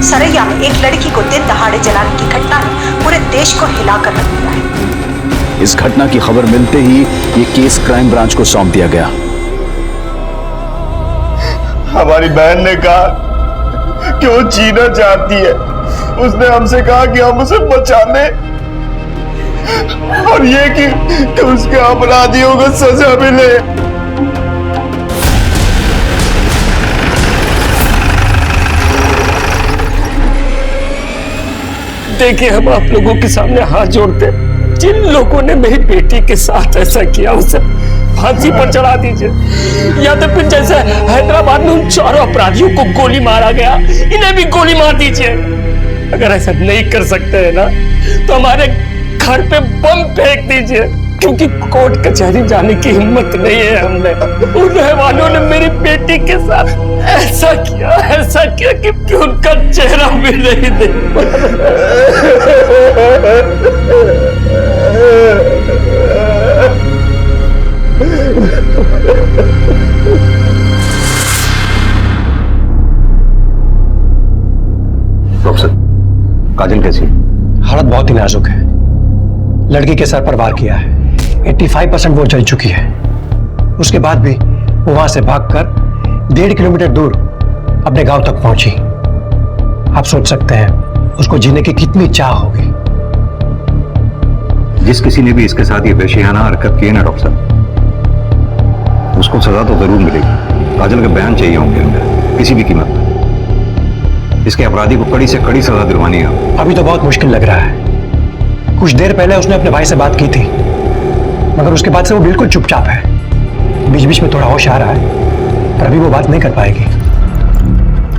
सरैया में एक लड़की को दिन दहाड़े जलाने की घटना ने पूरे देश को हिलाकर रख दिया है। इस घटना की खबर मिलते ही ये केस क्राइम ब्रांच को सौंप दिया गया। हमारी बहन ने कहा कि वो जीना चाहती है। उसने हमसे कहा कि हम उसे बचा लें और ये कि उसके अपराधियों को सजा मिले। देखिए, हम आप लोगों के सामने हाथ जोड़ते, जिन लोगों ने मेरी बेटी के साथ ऐसा किया उसे फांसी पर चढ़ा दीजिए, या तो फिर जैसे हैदराबाद में उन चारों अपराधियों को गोली मारा गया, इन्हें भी गोली मार दीजिए। अगर ऐसा नहीं कर सकते हैं ना, तो हमारे घर पे बम फेंक दीजिए, क्योंकि कोर्ट कचहरी जाने की हिम्मत नहीं है हमने। उन रहवानों ने मेरी बेटी के साथ ऐसा किया कि उनका चेहरा भी नहीं देख प्रोफेसर, काजल कैसी है? हालत बहुत ही नाजुक है। लड़की के सर पर वार किया है। 85% वो जल चुकी है। उसके बाद भी वो वहां से भागकर 1.5 किलोमीटर दूर अपने गांव तक पहुंची। आप सोच सकते हैं उसको जीने की कितनी चाह होगी। जिस किसी ने भी इसके साथ ये वहशियाना हरकत की है ना डॉक्टर साहब, उसको सजा तो जरूर मिलेगी। काजल के बयान चाहिए होंगे हमें, किसी भी कीमत पर। इसके अपराधी को कड़ी से कड़ी सजा दिलवानी है। अभी तो बहुत मुश्किल लग रहा है। कुछ देर पहले उसने अपने भाई से बात की थी, मगर उसके बाद से वो बिल्कुल चुपचाप है। बीच बीच में थोड़ा होश आ रहा है, पर अभी वो बात नहीं कर पाएगी।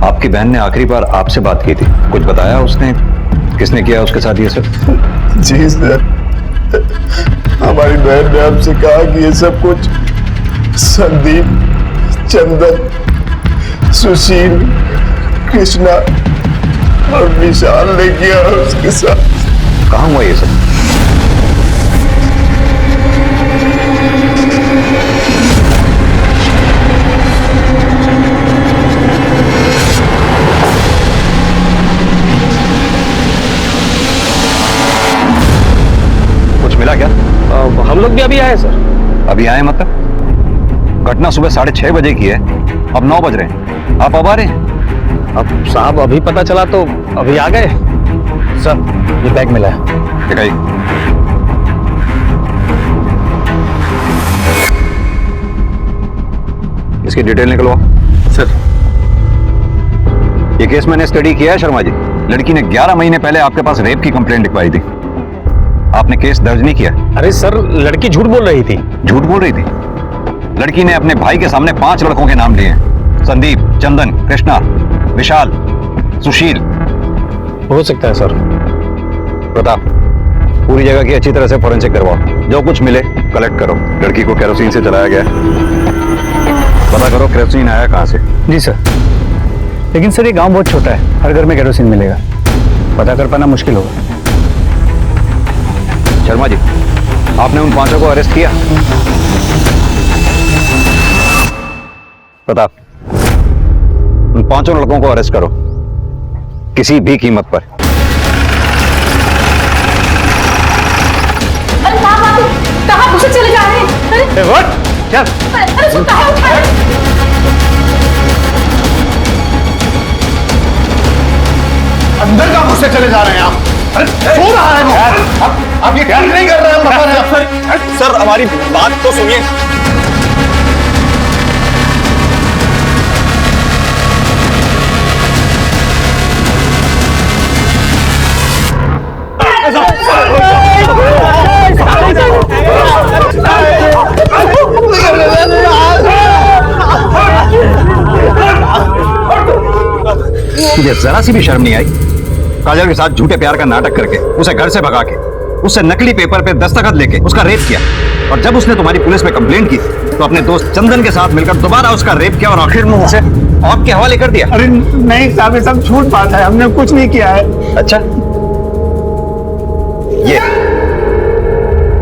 आपकी बहन ने आखिरी बार आपसे बात की थी, कुछ बताया उसने? किसने किया उसके साथ ये सब? जी सर, हमारी बहन ने हमसे कहा कि ये सब कुछ संदीप, चंदन, सुशील, कृष्णा और विशाल ने किया उसके साथ। कहाँ हुआ ये सब? कुछ मिला क्या? हम लोग भी अभी आए सर। अभी आए मतलब? घटना सुबह 6:30 बजे की है, अब 9 बज रहे हैं। आप अब आ रहे हैं? अब साहब अभी पता चला तो अभी आ गए। सर, ये बैग मिला है। दिखाइए। इसकी डिटेल निकलवा। सर, ये केस मैंने स्टडी किया है शर्मा जी। लड़की ने 11 महीने पहले आपके पास रेप की कंप्लेंट लिखवाई थी। आपने केस दर्ज नहीं किया? अरे सर, लड़की झूठ बोल रही थी। झूठ बोल रही थी? लड़की ने अपने भाई के सामने 5 लड़कों के नाम लिए, संदीप, चंदन, कृष्णा, विशाल, सुशील। हो सकता है सर। प्रताप, पूरी जगह की अच्छी तरह से फोरेंसिक करवाओ। जो कुछ मिले कलेक्ट करो। लड़की को केरोसिन से जलाया गया, पता करो केरोसिन आया कहां से। जी सर, लेकिन सर ये गांव बहुत छोटा है, हर घर में केरोसिन मिलेगा, पता कर पाना मुश्किल होगा। शर्मा जी, आपने उन 5 को अरेस्ट किया? प्रताप, उन 5 लड़कों को अरेस्ट करो, किसी भी कीमत पर। कहाँ घुसे चले जा रहे हैं? चल। अरे कहाँ उठा है? से चले जा रहे हैं आप? अरे सो रहा है वो। आप ये क्या नहीं कर रहे हैं, बता रहे हैं सर हमारी बात तो सुनिए। तुझे जरा सी भी शर्म नहीं आई? काजल के साथ झूठे प्यार का नाटक करके उसे घर से भगा के उससे नकली पेपर पे दस्तखत लेके उसका रेप किया, और जब उसने तुम्हारी पुलिस में कंप्लेंट की तो अपने दोस्त चंदन के साथ मिलकर दोबारा उसका रेप किया और आखिर में उसे आपके हवाले कर दिया। अरे नहीं साहब, ये सब झूठ बात है, हमने कुछ नहीं किया है। अच्छा, ये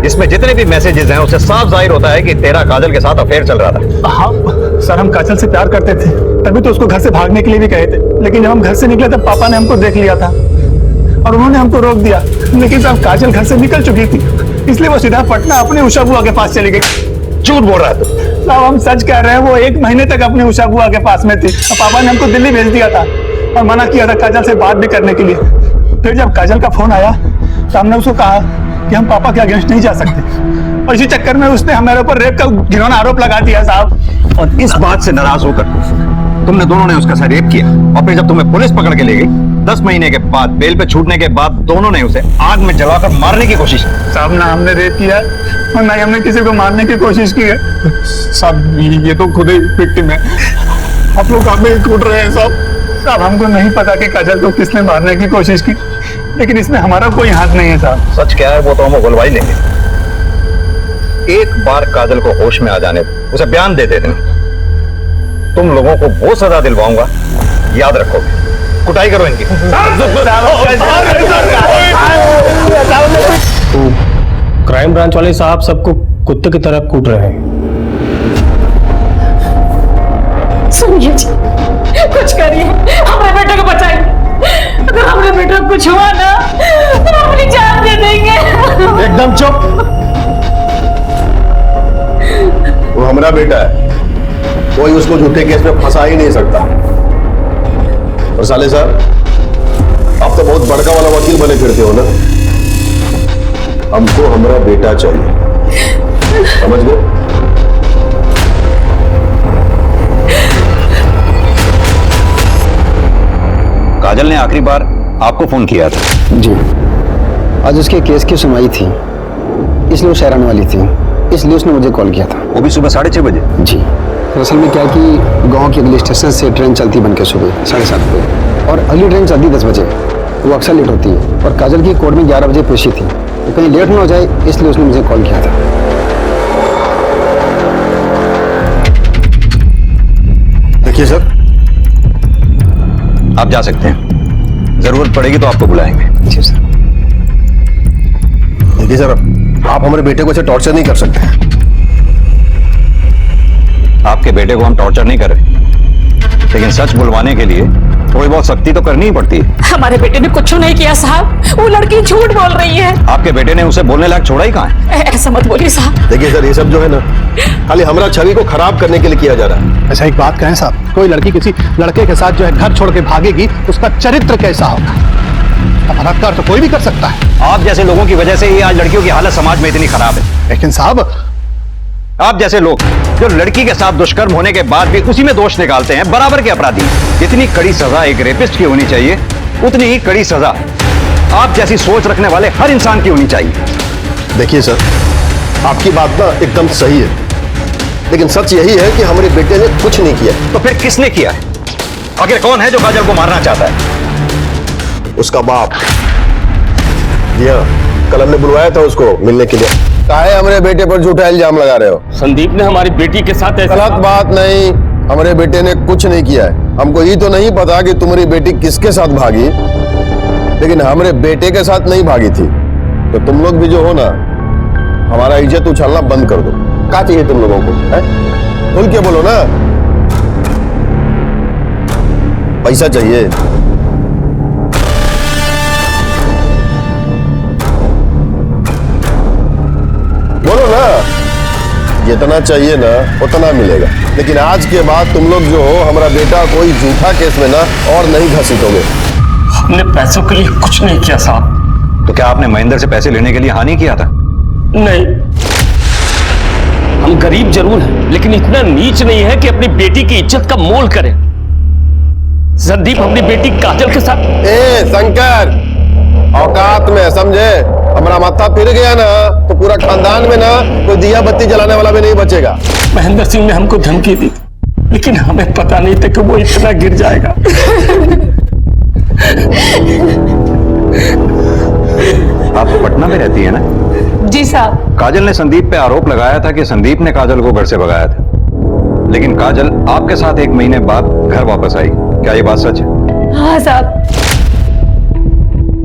इसमें जितने भी मैसेजेस हैं उससे साफ जाहिर होता है कि तेरा काजल के साथ अफेयर चल रहा था। हाँ सर, हम काजल से प्यार करते थे, तभी तो उसको घर से भागने के लिए भी कहे थे, लेकिन जब हम घर से निकले तब पापा ने हमको देख लिया था और उन्होंने हमको रोक दिया। लेकिन साहब काजल घर से निकल चुकी थी, इसलिए वो सीधा पटना अपने उषा बुआ के पास चली गई। झूठ बोल रहा है तू। साहब हम सच कह रहे हैं, वो 1 महीने तक अपनी उषा बुआ के पास में थी और पापा ने हमको दिल्ली भेज दिया था और मना किया था काजल से बात भी करने के लिए। फिर जब काजल का फोन आया तो हमने उसको कहा कि हम पापा के अगेंस्ट नहीं जा सकते, और इसी चक्कर में उसने हमारे ऊपर रेप का घिनौना आरोप लगा दिया साहब। और इस बात से नाराज होकर तुमने दोनों ने उसका साथ रेप किया, और फिर जब तुम्हें पुलिस पकड़ के ले गई 10 महीने के बाद बेल पे छूटने के बाद दोनों ने उसे आग में जलाकर मारने की कोशिश की। साहब ना हमने रेप किया और ना ही हमने किसी को मारने की कोशिश की है साहब, ये तो खुद ही विक्टिम है। आप लोग आप में कूट रहे हैं साहब। हमको नहीं पता कि काजल को किसने मारने की कोशिश की, लेकिन इसमें हमारा कोई हाथ नहीं है साहब। सच क्या है वो तो हम उगलवाई लेंगे। एक बार काजल को होश में आ जाने दो, उसे बयान दे देना, तुम लोगों को वो सजा दिलवाऊंगा, याद रखोगे। कुटाई करो इनकी। क्राइम ब्रांच वाले साहब सबको कुत्ते की तरह कूट रहे हैं। सुनिए जी, कुछ करिए, हमारे बेटे को बचाइए। अगर हमारे बेटे को कुछ हुआ ना तो हम अपनी जान दे देंगे। एकदम चुप। वो हमारा बेटा है, कोई उसको झूठे केस में फंसा ही नहीं सकता। और साले साहब, आप तो बहुत बड़का वाला वकील बने फिरते हो ना। हमको हमारा बेटा चाहिए, समझ गए? काजल ने आखिरी बार आपको फोन किया था? जी, आज उसके केस की सुनवाई थी, इसलिए वो शहर आने वाली थी, इसलिए उसने मुझे कॉल किया था। वो भी सुबह 6:30 बजे? जी, असल में क्या कि गांव के अगले स्टेशन से ट्रेन चलती बन के सुबह 7:30 बजे, और अगली ट्रेन चलती 10 बजे। वो अक्सर लेट होती है, और काजल की कोर्ट में 11 बजे पेशी थी, तो कहीं लेट ना हो जाए इसलिए उसने मुझे कॉल किया था। देखिए सर, आप जा सकते हैं, जरूरत पड़ेगी तो आपको बुलाएंगे। जी सर। देखिए सर, आप हमारे बेटे को ऐसे टॉर्चर नहीं कर सकते। आपके बेटे को हम टॉर्चर नहीं कर रहे, लेकिन सच बुलवाने के लिए थोड़ी बहुत सख्ती तो करनी ही पड़ती है। हमारे बेटे ने कुछ नहीं किया साहब, वो लड़की झूठ बोल रही है। आपके बेटे ने उसे बोलने लायक छोड़ा ही कहाँ है? ऐसा मत बोलिए साहब। देखिए सर, ये सब जो है ना, खाली हमारा छवि को खराब करने के लिए किया जा रहा है। अच्छा एक बात कहें साहब, कोई लड़की किसी लड़के के साथ जो है घर छोड़ के भागेगी, उसका चरित्र कैसा होगा? बलात्कार तो कोई भी कर सकता है। आप जैसे लोगों की वजह से ही आज लड़कियों की हालत समाज में इतनी खराब है। लेकिन साहब, आप जैसे लोग जो लड़की के साथ दुष्कर्म होने के बाद भी उसी में दोष निकालते हैं, बराबर के अपराधी। जितनी कड़ी सजा एक रेपिस्ट की होनी चाहिए, उतनी ही कड़ी सजा आप जैसी सोच रखने वाले हर इंसान की होनी चाहिए। देखिए सर, आपकी बात ना एकदम सही है, लेकिन सच यही है कि हमारे बेटे ने कुछ नहीं किया। तो फिर किसने किया है? आखिर कौन है जो काजल को मारना चाहता है? उसका बाप। जी हाँ, कल हमने बुलवाया था उसको मिलने के लिए। काहे हमारे बेटे पर झूठा इल्जाम लगा रहे हो? संदीप ने हमारी बेटी के साथ ऐसा गलत बात नहीं, हमारे बेटे ने कुछ नहीं किया है। हमको ये तो नहीं पता कि तुम्हारी बेटी किसके साथ भागी, लेकिन हमारे बेटे के साथ नहीं भागी थी। तो तुम लोग भी जो हो ना, हमारा इज्जत उछालना बंद कर दो। क्या चाहिए तुम लोगों को? खुल के बोलो ना। पैसा चाहिए? बोलो ना, जितना चाहिए ना उतना मिलेगा, लेकिन आज के बाद तुम लोग जो हो, हमारा बेटा कोई झूठा केस में ना और नहीं घसीटोगे। हमने पैसों के लिए कुछ नहीं किया साहब। तो क्या आपने महेंद्र से पैसे लेने के लिए हाँ नहीं किया था? नहीं, हम गरीब जरूर हैं लेकिन इतना नीच नहीं है कि अपनी बेटी की इज्जत का मोल करें। संदीप अपनी बेटी काजल के साथ। ए शंकर, औकात में समझे, हमारा माथा फिर गया ना तो पूरा खानदान में ना कोई दिया बत्ती जलाने वाला भी नहीं बचेगा। महेंद्र सिंह ने हमको धमकी दी लेकिन हमें पता नहीं था कि वो इतना गिर जाएगा। आप पटना में रहती है ना? जी साहब। काजल ने संदीप पे आरोप लगाया था कि संदीप ने काजल को घर से भगाया था, लेकिन काजल आपके साथ 1 महीने बाद घर वापस आई। क्या ये बात सच है? हाँ साहब।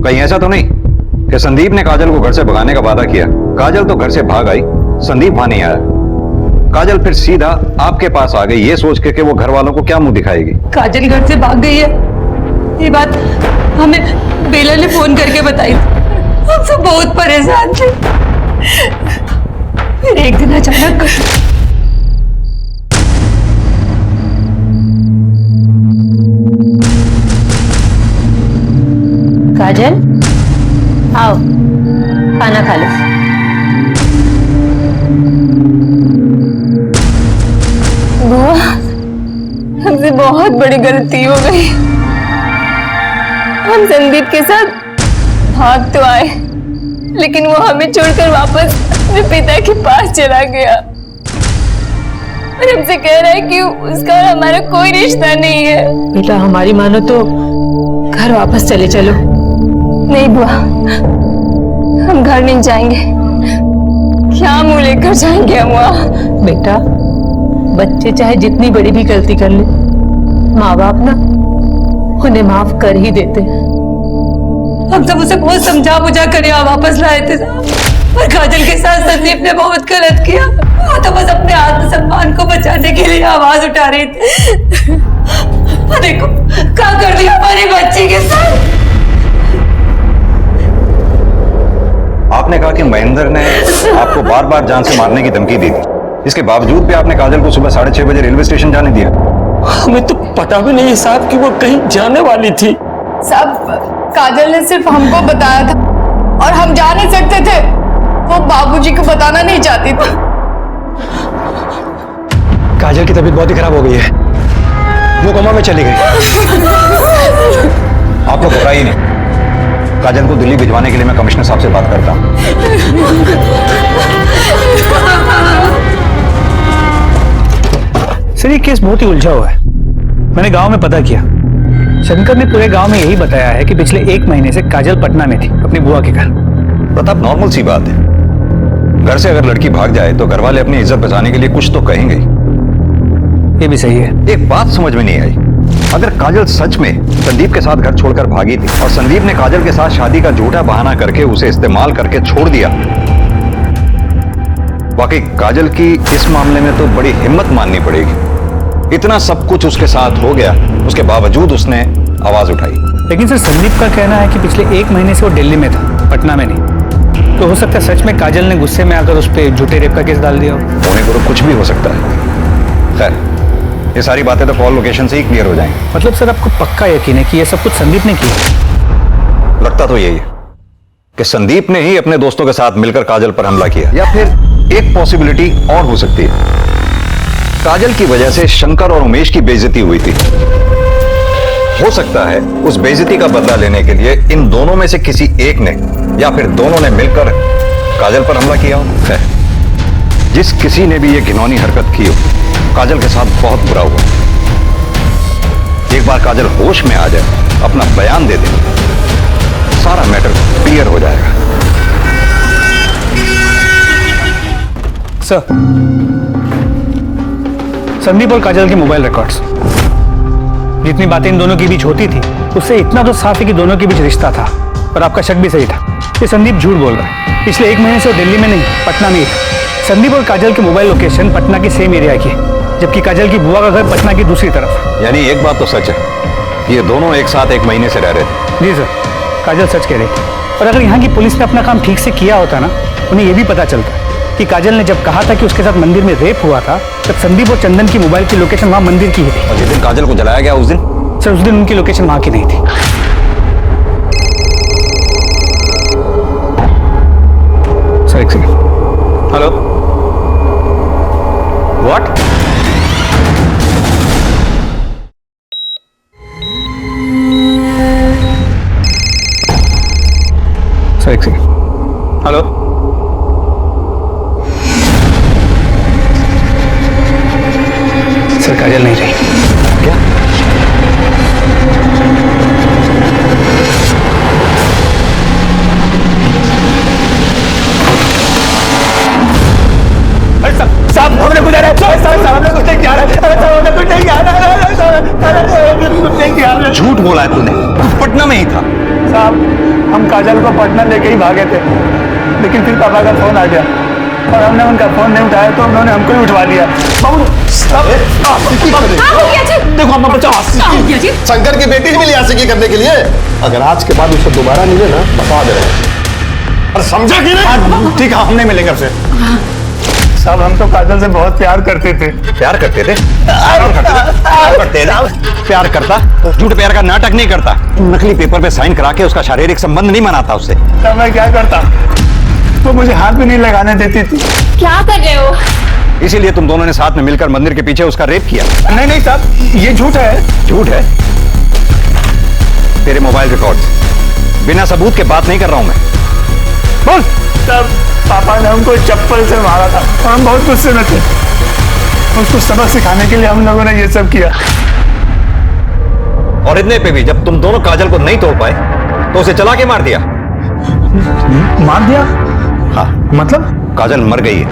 कहीं ऐसा तो नहीं कि संदीप ने काजल को घर से भगाने का वादा किया, काजल तो घर से भाग आई, संदीप वहां नहीं आया, काजल फिर सीधा आपके पास आ गई ये सोच के कि वो घर वालों को क्या मुंह दिखाएगी? काजल घर से भाग गई है, ये बात हमें बेला ने फोन करके बताई थी। हम सब बहुत परेशान थे। फिर एक दिन अचानक काजल आओ खाना खा लो। बुआ, हमसे बहुत बड़ी गलती हो गई। हम संदीप के साथ भाग तो आए लेकिन वो हमें छोड़कर वापस अपने पिता के पास चला गया और हमसे कह रहा है कि उसका और हमारा कोई रिश्ता नहीं है। बेटा हमारी मानो तो घर वापस चले चलो। नहीं बुआ, हम घर नहीं जाएंगे। क्या मुंह लेकर जाएंगे हम वहाँ? बेटा बच्चे चाहे जितनी बड़ी भी गलती कर ले, माँ बाप ना उन्हें माफ कर ही देते। हम सब उसे बहुत समझा बुझा कर यहाँ वापस लाए थे और काजल के साथ संदीप ने बहुत गलत किया। वो तो बस अपने आत्मसम्मान को बचाने के लिए आवाज उठा रही थी। देखो क्या कर दिया हमारे बच्चे के साथ। आपने कहा कि महेंद्र ने आपको बार बार जान से मारने की धमकी दी थी, इसके बावजूद भी आपने काजल को सुबह 6:30 बजे रेलवे स्टेशन जाने दिया। हमें तो पता भी नहीं साहब कि वो कहीं जाने वाली थी। साहब काजल ने सिर्फ हमको बताया था और हम जा नहीं सकते थे। वो बाबूजी को बताना नहीं चाहती थी। काजल की तबीयत बहुत ही खराब हो गई है, वो कोमा में चली गई। आप लोग घबराइए नहीं, काजल को दिल्ली भिजवाने के लिए मैं कमिश्नर साहब से बात करता हूं। सर ये केस बहुत ही उलझा हुआ है। मैंने गांव में पता किया, शंकर ने पूरे गांव में यही बताया है कि पिछले 1 महीने से काजल पटना में थी अपनी बुआ के घर। प्रताप, नॉर्मल सी बात है, घर से अगर लड़की भाग जाए तो घर वाले अपनी इज्जत बचाने के लिए कुछ तो कहेंगे। ये भी सही है। एक बात समझ में नहीं आई, अगर काजल सच में संदीप के साथ घर छोड़कर भागी थी और संदीप ने काजल के साथ शादी का झूठा बहाना करके उसे इस्तेमाल करके छोड़ दिया, वाकई काजल की इस मामले में तो बड़ी हिम्मत माननी पड़ेगी। इतना सब कुछ उसके साथ हो गया, उसके बावजूद उसने आवाज उठाई। लेकिन सर संदीप का कहना है कि पिछले 1 महीने से वो दिल्ली में था, पटना में नहीं। तो हो सकता है सच में काजल ने गुस्से में आकर उस पर झूठे रेप का केस डाल दिया हो। होने को तो कुछ भी हो सकता है। खैर, ये सारी बातें तो कॉल लोकेशन से ही क्लियर हो जाएंगी। मतलब सर आपको पक्का यकीन है कि ये सब कुछ संदीप ने किया? लगता तो यही है कि संदीप ने ही अपने दोस्तों के साथ मिलकर काजल पर हमला किया, या फिर एक पॉसिबिलिटी और हो सकती है, काजल की वजह से शंकर और उमेश की बेइज्जती हुई थी। हो सकता है उस बेइज्जती का बदला लेने के लिए इन दोनों में से किसी एक ने या फिर दोनों ने मिलकर काजल पर हमला किया हो। खैर, जिस किसी ने भी ये घिनौनी हरकत की हो, काजल के साथ बहुत बुरा हुआ। एक बार काजल होश में आ जाए, अपना बयान दे दे, सारा मैटर क्लियर हो जाएगा। सर, संदीप और काजल के मोबाइल रिकॉर्ड्स, जितनी बातें इन दोनों के बीच होती थी उससे इतना तो साफ है कि दोनों के बीच रिश्ता था। और आपका शक भी सही था, ये संदीप झूठ बोल रहा है। पिछले 1 महीने से वो दिल्ली में नहीं, पटना में ही था। संदीप और काजल के मोबाइल लोकेशन पटना के सेम एरिया की है, जबकि काजल की बुआ का घर पटना की दूसरी तरफ। यानी एक बात तो सच है, ये दोनों एक साथ 1 महीने से रह रहे थे। जी सर, काजल सच कह रही थी। और अगर यहाँ की पुलिस ने अपना काम ठीक से किया होता ना, उन्हें यह भी पता चलता कि काजल ने जब कहा था कि उसके साथ मंदिर में रेप हुआ था, तब संदीप और चंदन की मोबाइल की लोकेशन वहां मंदिर की ही थी। और जिस दिन काजल को जलाया गया उस दिन? सर उस दिन उनकी लोकेशन वहां की नहीं थी। सर एक सेकंड। Hello, what? सर एक सेकंड। हेलो, सर काजल नहीं रही। क्या? साहब हमने कुछ नहीं किया झूठ बोला है तूने, पटना में ही था। साहब हम काजल को पटना लेके ही भागे थे, लेकिन फिर पापा का फोन आ गया और हमने उनका फोन नहीं उठाया तो उन्होंने हमको ही उठवा लिया। देखो हम बचाओ, शंकर की बेटी भी लिया आशिकी करने के लिए। अगर आज के बाद उसे दोबारा मिले ना, बता दे रहे हैं। और समझा कि नहीं? ठीक है, हम नहीं मिलेंगे आपसे। साहब हम तो काजल से बहुत प्यार करते थे। प्यार करते थे? प्यार करता? झूठ प्यार का नाटक नहीं करता। नकली पेपर पे साइन करा के उसका शारीरिक संबंध नहीं मनाता उससे। तब मैं क्या करता? वो मुझे हाथ भी नहीं लगाने देती थी। क्या कर रहे हो? इसीलिए तुम दोनों ने साथ में मिलकर मंदिर के पीछे उसका रेप किया। नहीं नहीं साहब, ये झूठ है। झूठ है? तेरे मोबाइल रिकॉर्ड, बिना सबूत के बात नहीं कर रहा हूं मैं। बोल। तब पापा ने हमको चप्पल से मारा था और हम बहुत गुस्से में थे। उसको सबक सिखाने के लिए हम लोगों ने ये सब किया। और इतने पे भी जब तुम दोनों काजल को नहीं तोड़ पाए तो उसे चला के मार दिया। मार दिया? हाँ। मतलब? काजल मर गई है।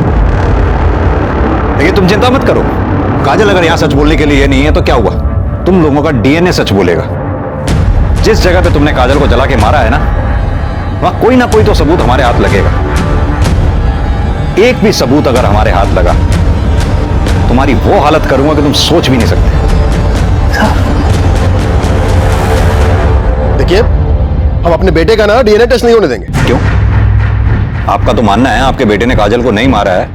लेकिन तुम चिंता मत करो, काजल अगर यहां सच बोलने के लिए नहीं है तो क्या हुआ, तुम लोगों का डीएनए सच बोलेगा। जिस जगह पे तुमने काजल को जला के मारा है ना, वहां कोई ना कोई तो सबूत हमारे हाथ लगेगा। एक भी सबूत अगर हमारे हाथ लगा, तुम्हारी वो हालत करूंगा कि तुम सोच भी नहीं सकते। देखिए, हम अपने बेटे का ना डीएनए टेस्ट नहीं होने देंगे। क्यों? आपका तो मानना है आपके बेटे ने काजल को नहीं मारा है,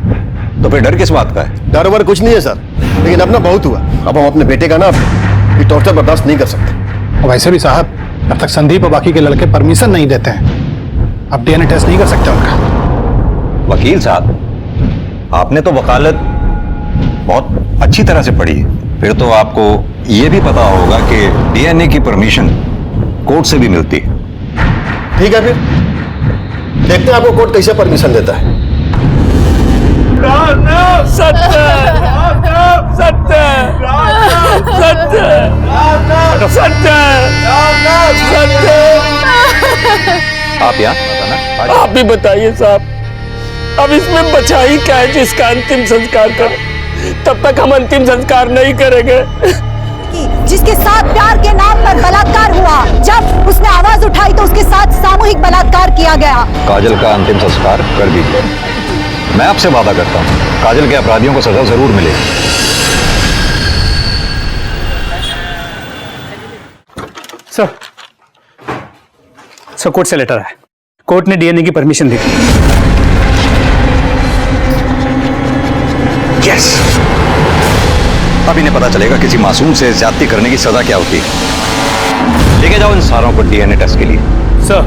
तो फिर डर किस बात का है? डर वर कुछ नहीं है सर, लेकिन अपना बहुत हुआ। अब हम अपने बेटे का ना ये टॉर्चर बर्दाश्त नहीं कर सकते। और वैसे भी साहब, जब तक संदीप और बाकी के लड़के परमिशन नहीं देते हैं, अब डीएनए टेस्ट नहीं कर सकते उनका। वकील साहब, आपने तो वकालत बहुत अच्छी तरह से पढ़ी है, फिर तो आपको यह भी पता होगा कि डीएनए की परमिशन कोर्ट से भी मिलती है। ठीक है, फिर देखते हैं आपको कोर्ट कैसे परमिशन देता है। आप यहाँ? आप भी बताइए साहब, अब इसमें बचा ही क्या है जिसका अंतिम संस्कार करें? तब तक हम अंतिम संस्कार नहीं करेंगे। जिसके साथ प्यार के नाम पर बलात्कार हुआ, जब उसने आवाज उठाई तो उसके साथ सामूहिक बलात्कार किया गया। काजल का अंतिम संस्कार कर दीजिए। मैं आपसे वादा करता हूँ, काजल के अपराधियों को सजा जरूर मिलेगी। सर कोर्ट से लेटर है। कोर्ट ने डीएनए की परमिशन दी। यस, अब इन्हें पता चलेगा किसी मासूम से ज्यादती करने की सजा क्या होती है। लेके जाओ इन सारों को डीएनए टेस्ट के लिए। सर,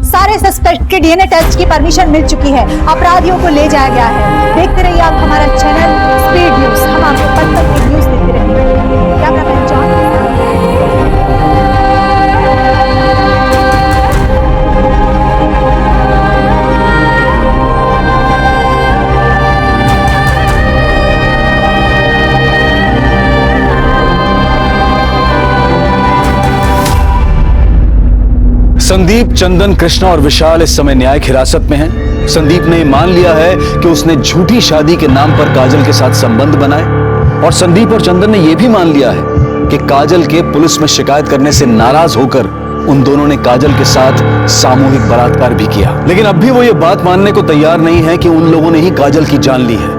सारे सस्पेक्ट के डीएनए टेस्ट की परमिशन मिल चुकी है। अपराधियों को ले जाया गया है। देखते रहिए आप हमारा चैनल स्पीड न्यूज। हम आपको पल पल की न्यूज देते रहेंगे। Cameraman John. संदीप, चंदन, कृष्णा और विशाल इस समय न्यायिक हिरासत में हैं। संदीप ने मान लिया है कि उसने झूठी शादी के नाम पर काजल के साथ संबंध बनाए, और संदीप और चंदन ने यह भी मान लिया है कि काजल के पुलिस में शिकायत करने से नाराज होकर उन दोनों ने काजल के साथ सामूहिक बलात्कार भी किया। लेकिन अब भी वो ये बात मानने को तैयार नहीं है कि उन लोगों ने ही काजल की जान ली है।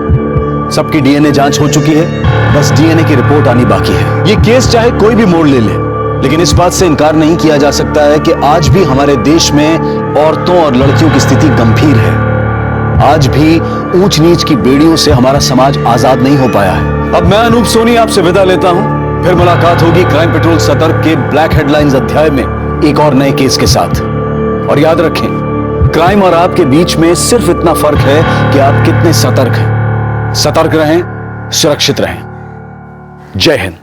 सबकी डीएनए जांच हो चुकी है, बस डीएनए की रिपोर्ट आनी बाकी है। ये केस चाहे कोई भी मोड़ ले ले, लेकिन इस बात से इनकार नहीं किया जा सकता है कि आज भी हमारे देश में औरतों और लड़कियों की स्थिति गंभीर है। आज भी ऊंच नीच की बेड़ियों से हमारा समाज आजाद नहीं हो पाया है। अब मैं अनूप सोनी आपसे विदा लेता हूं, फिर मुलाकात होगी क्राइम पेट्रोल सतर्क के ब्लैक हेडलाइंस अध्याय में एक और नए केस के साथ। और याद रखें, क्राइम और आपके बीच में सिर्फ इतना फर्क है कि आप कितने सतर्क हैं। सतर्क रहें, सुरक्षित रहें। जय हिंद।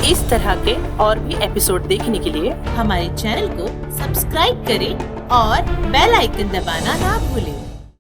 इस तरह के और भी एपिसोड देखने के लिए हमारे चैनल को सब्सक्राइब करें और बेल आइकन दबाना ना भूलें।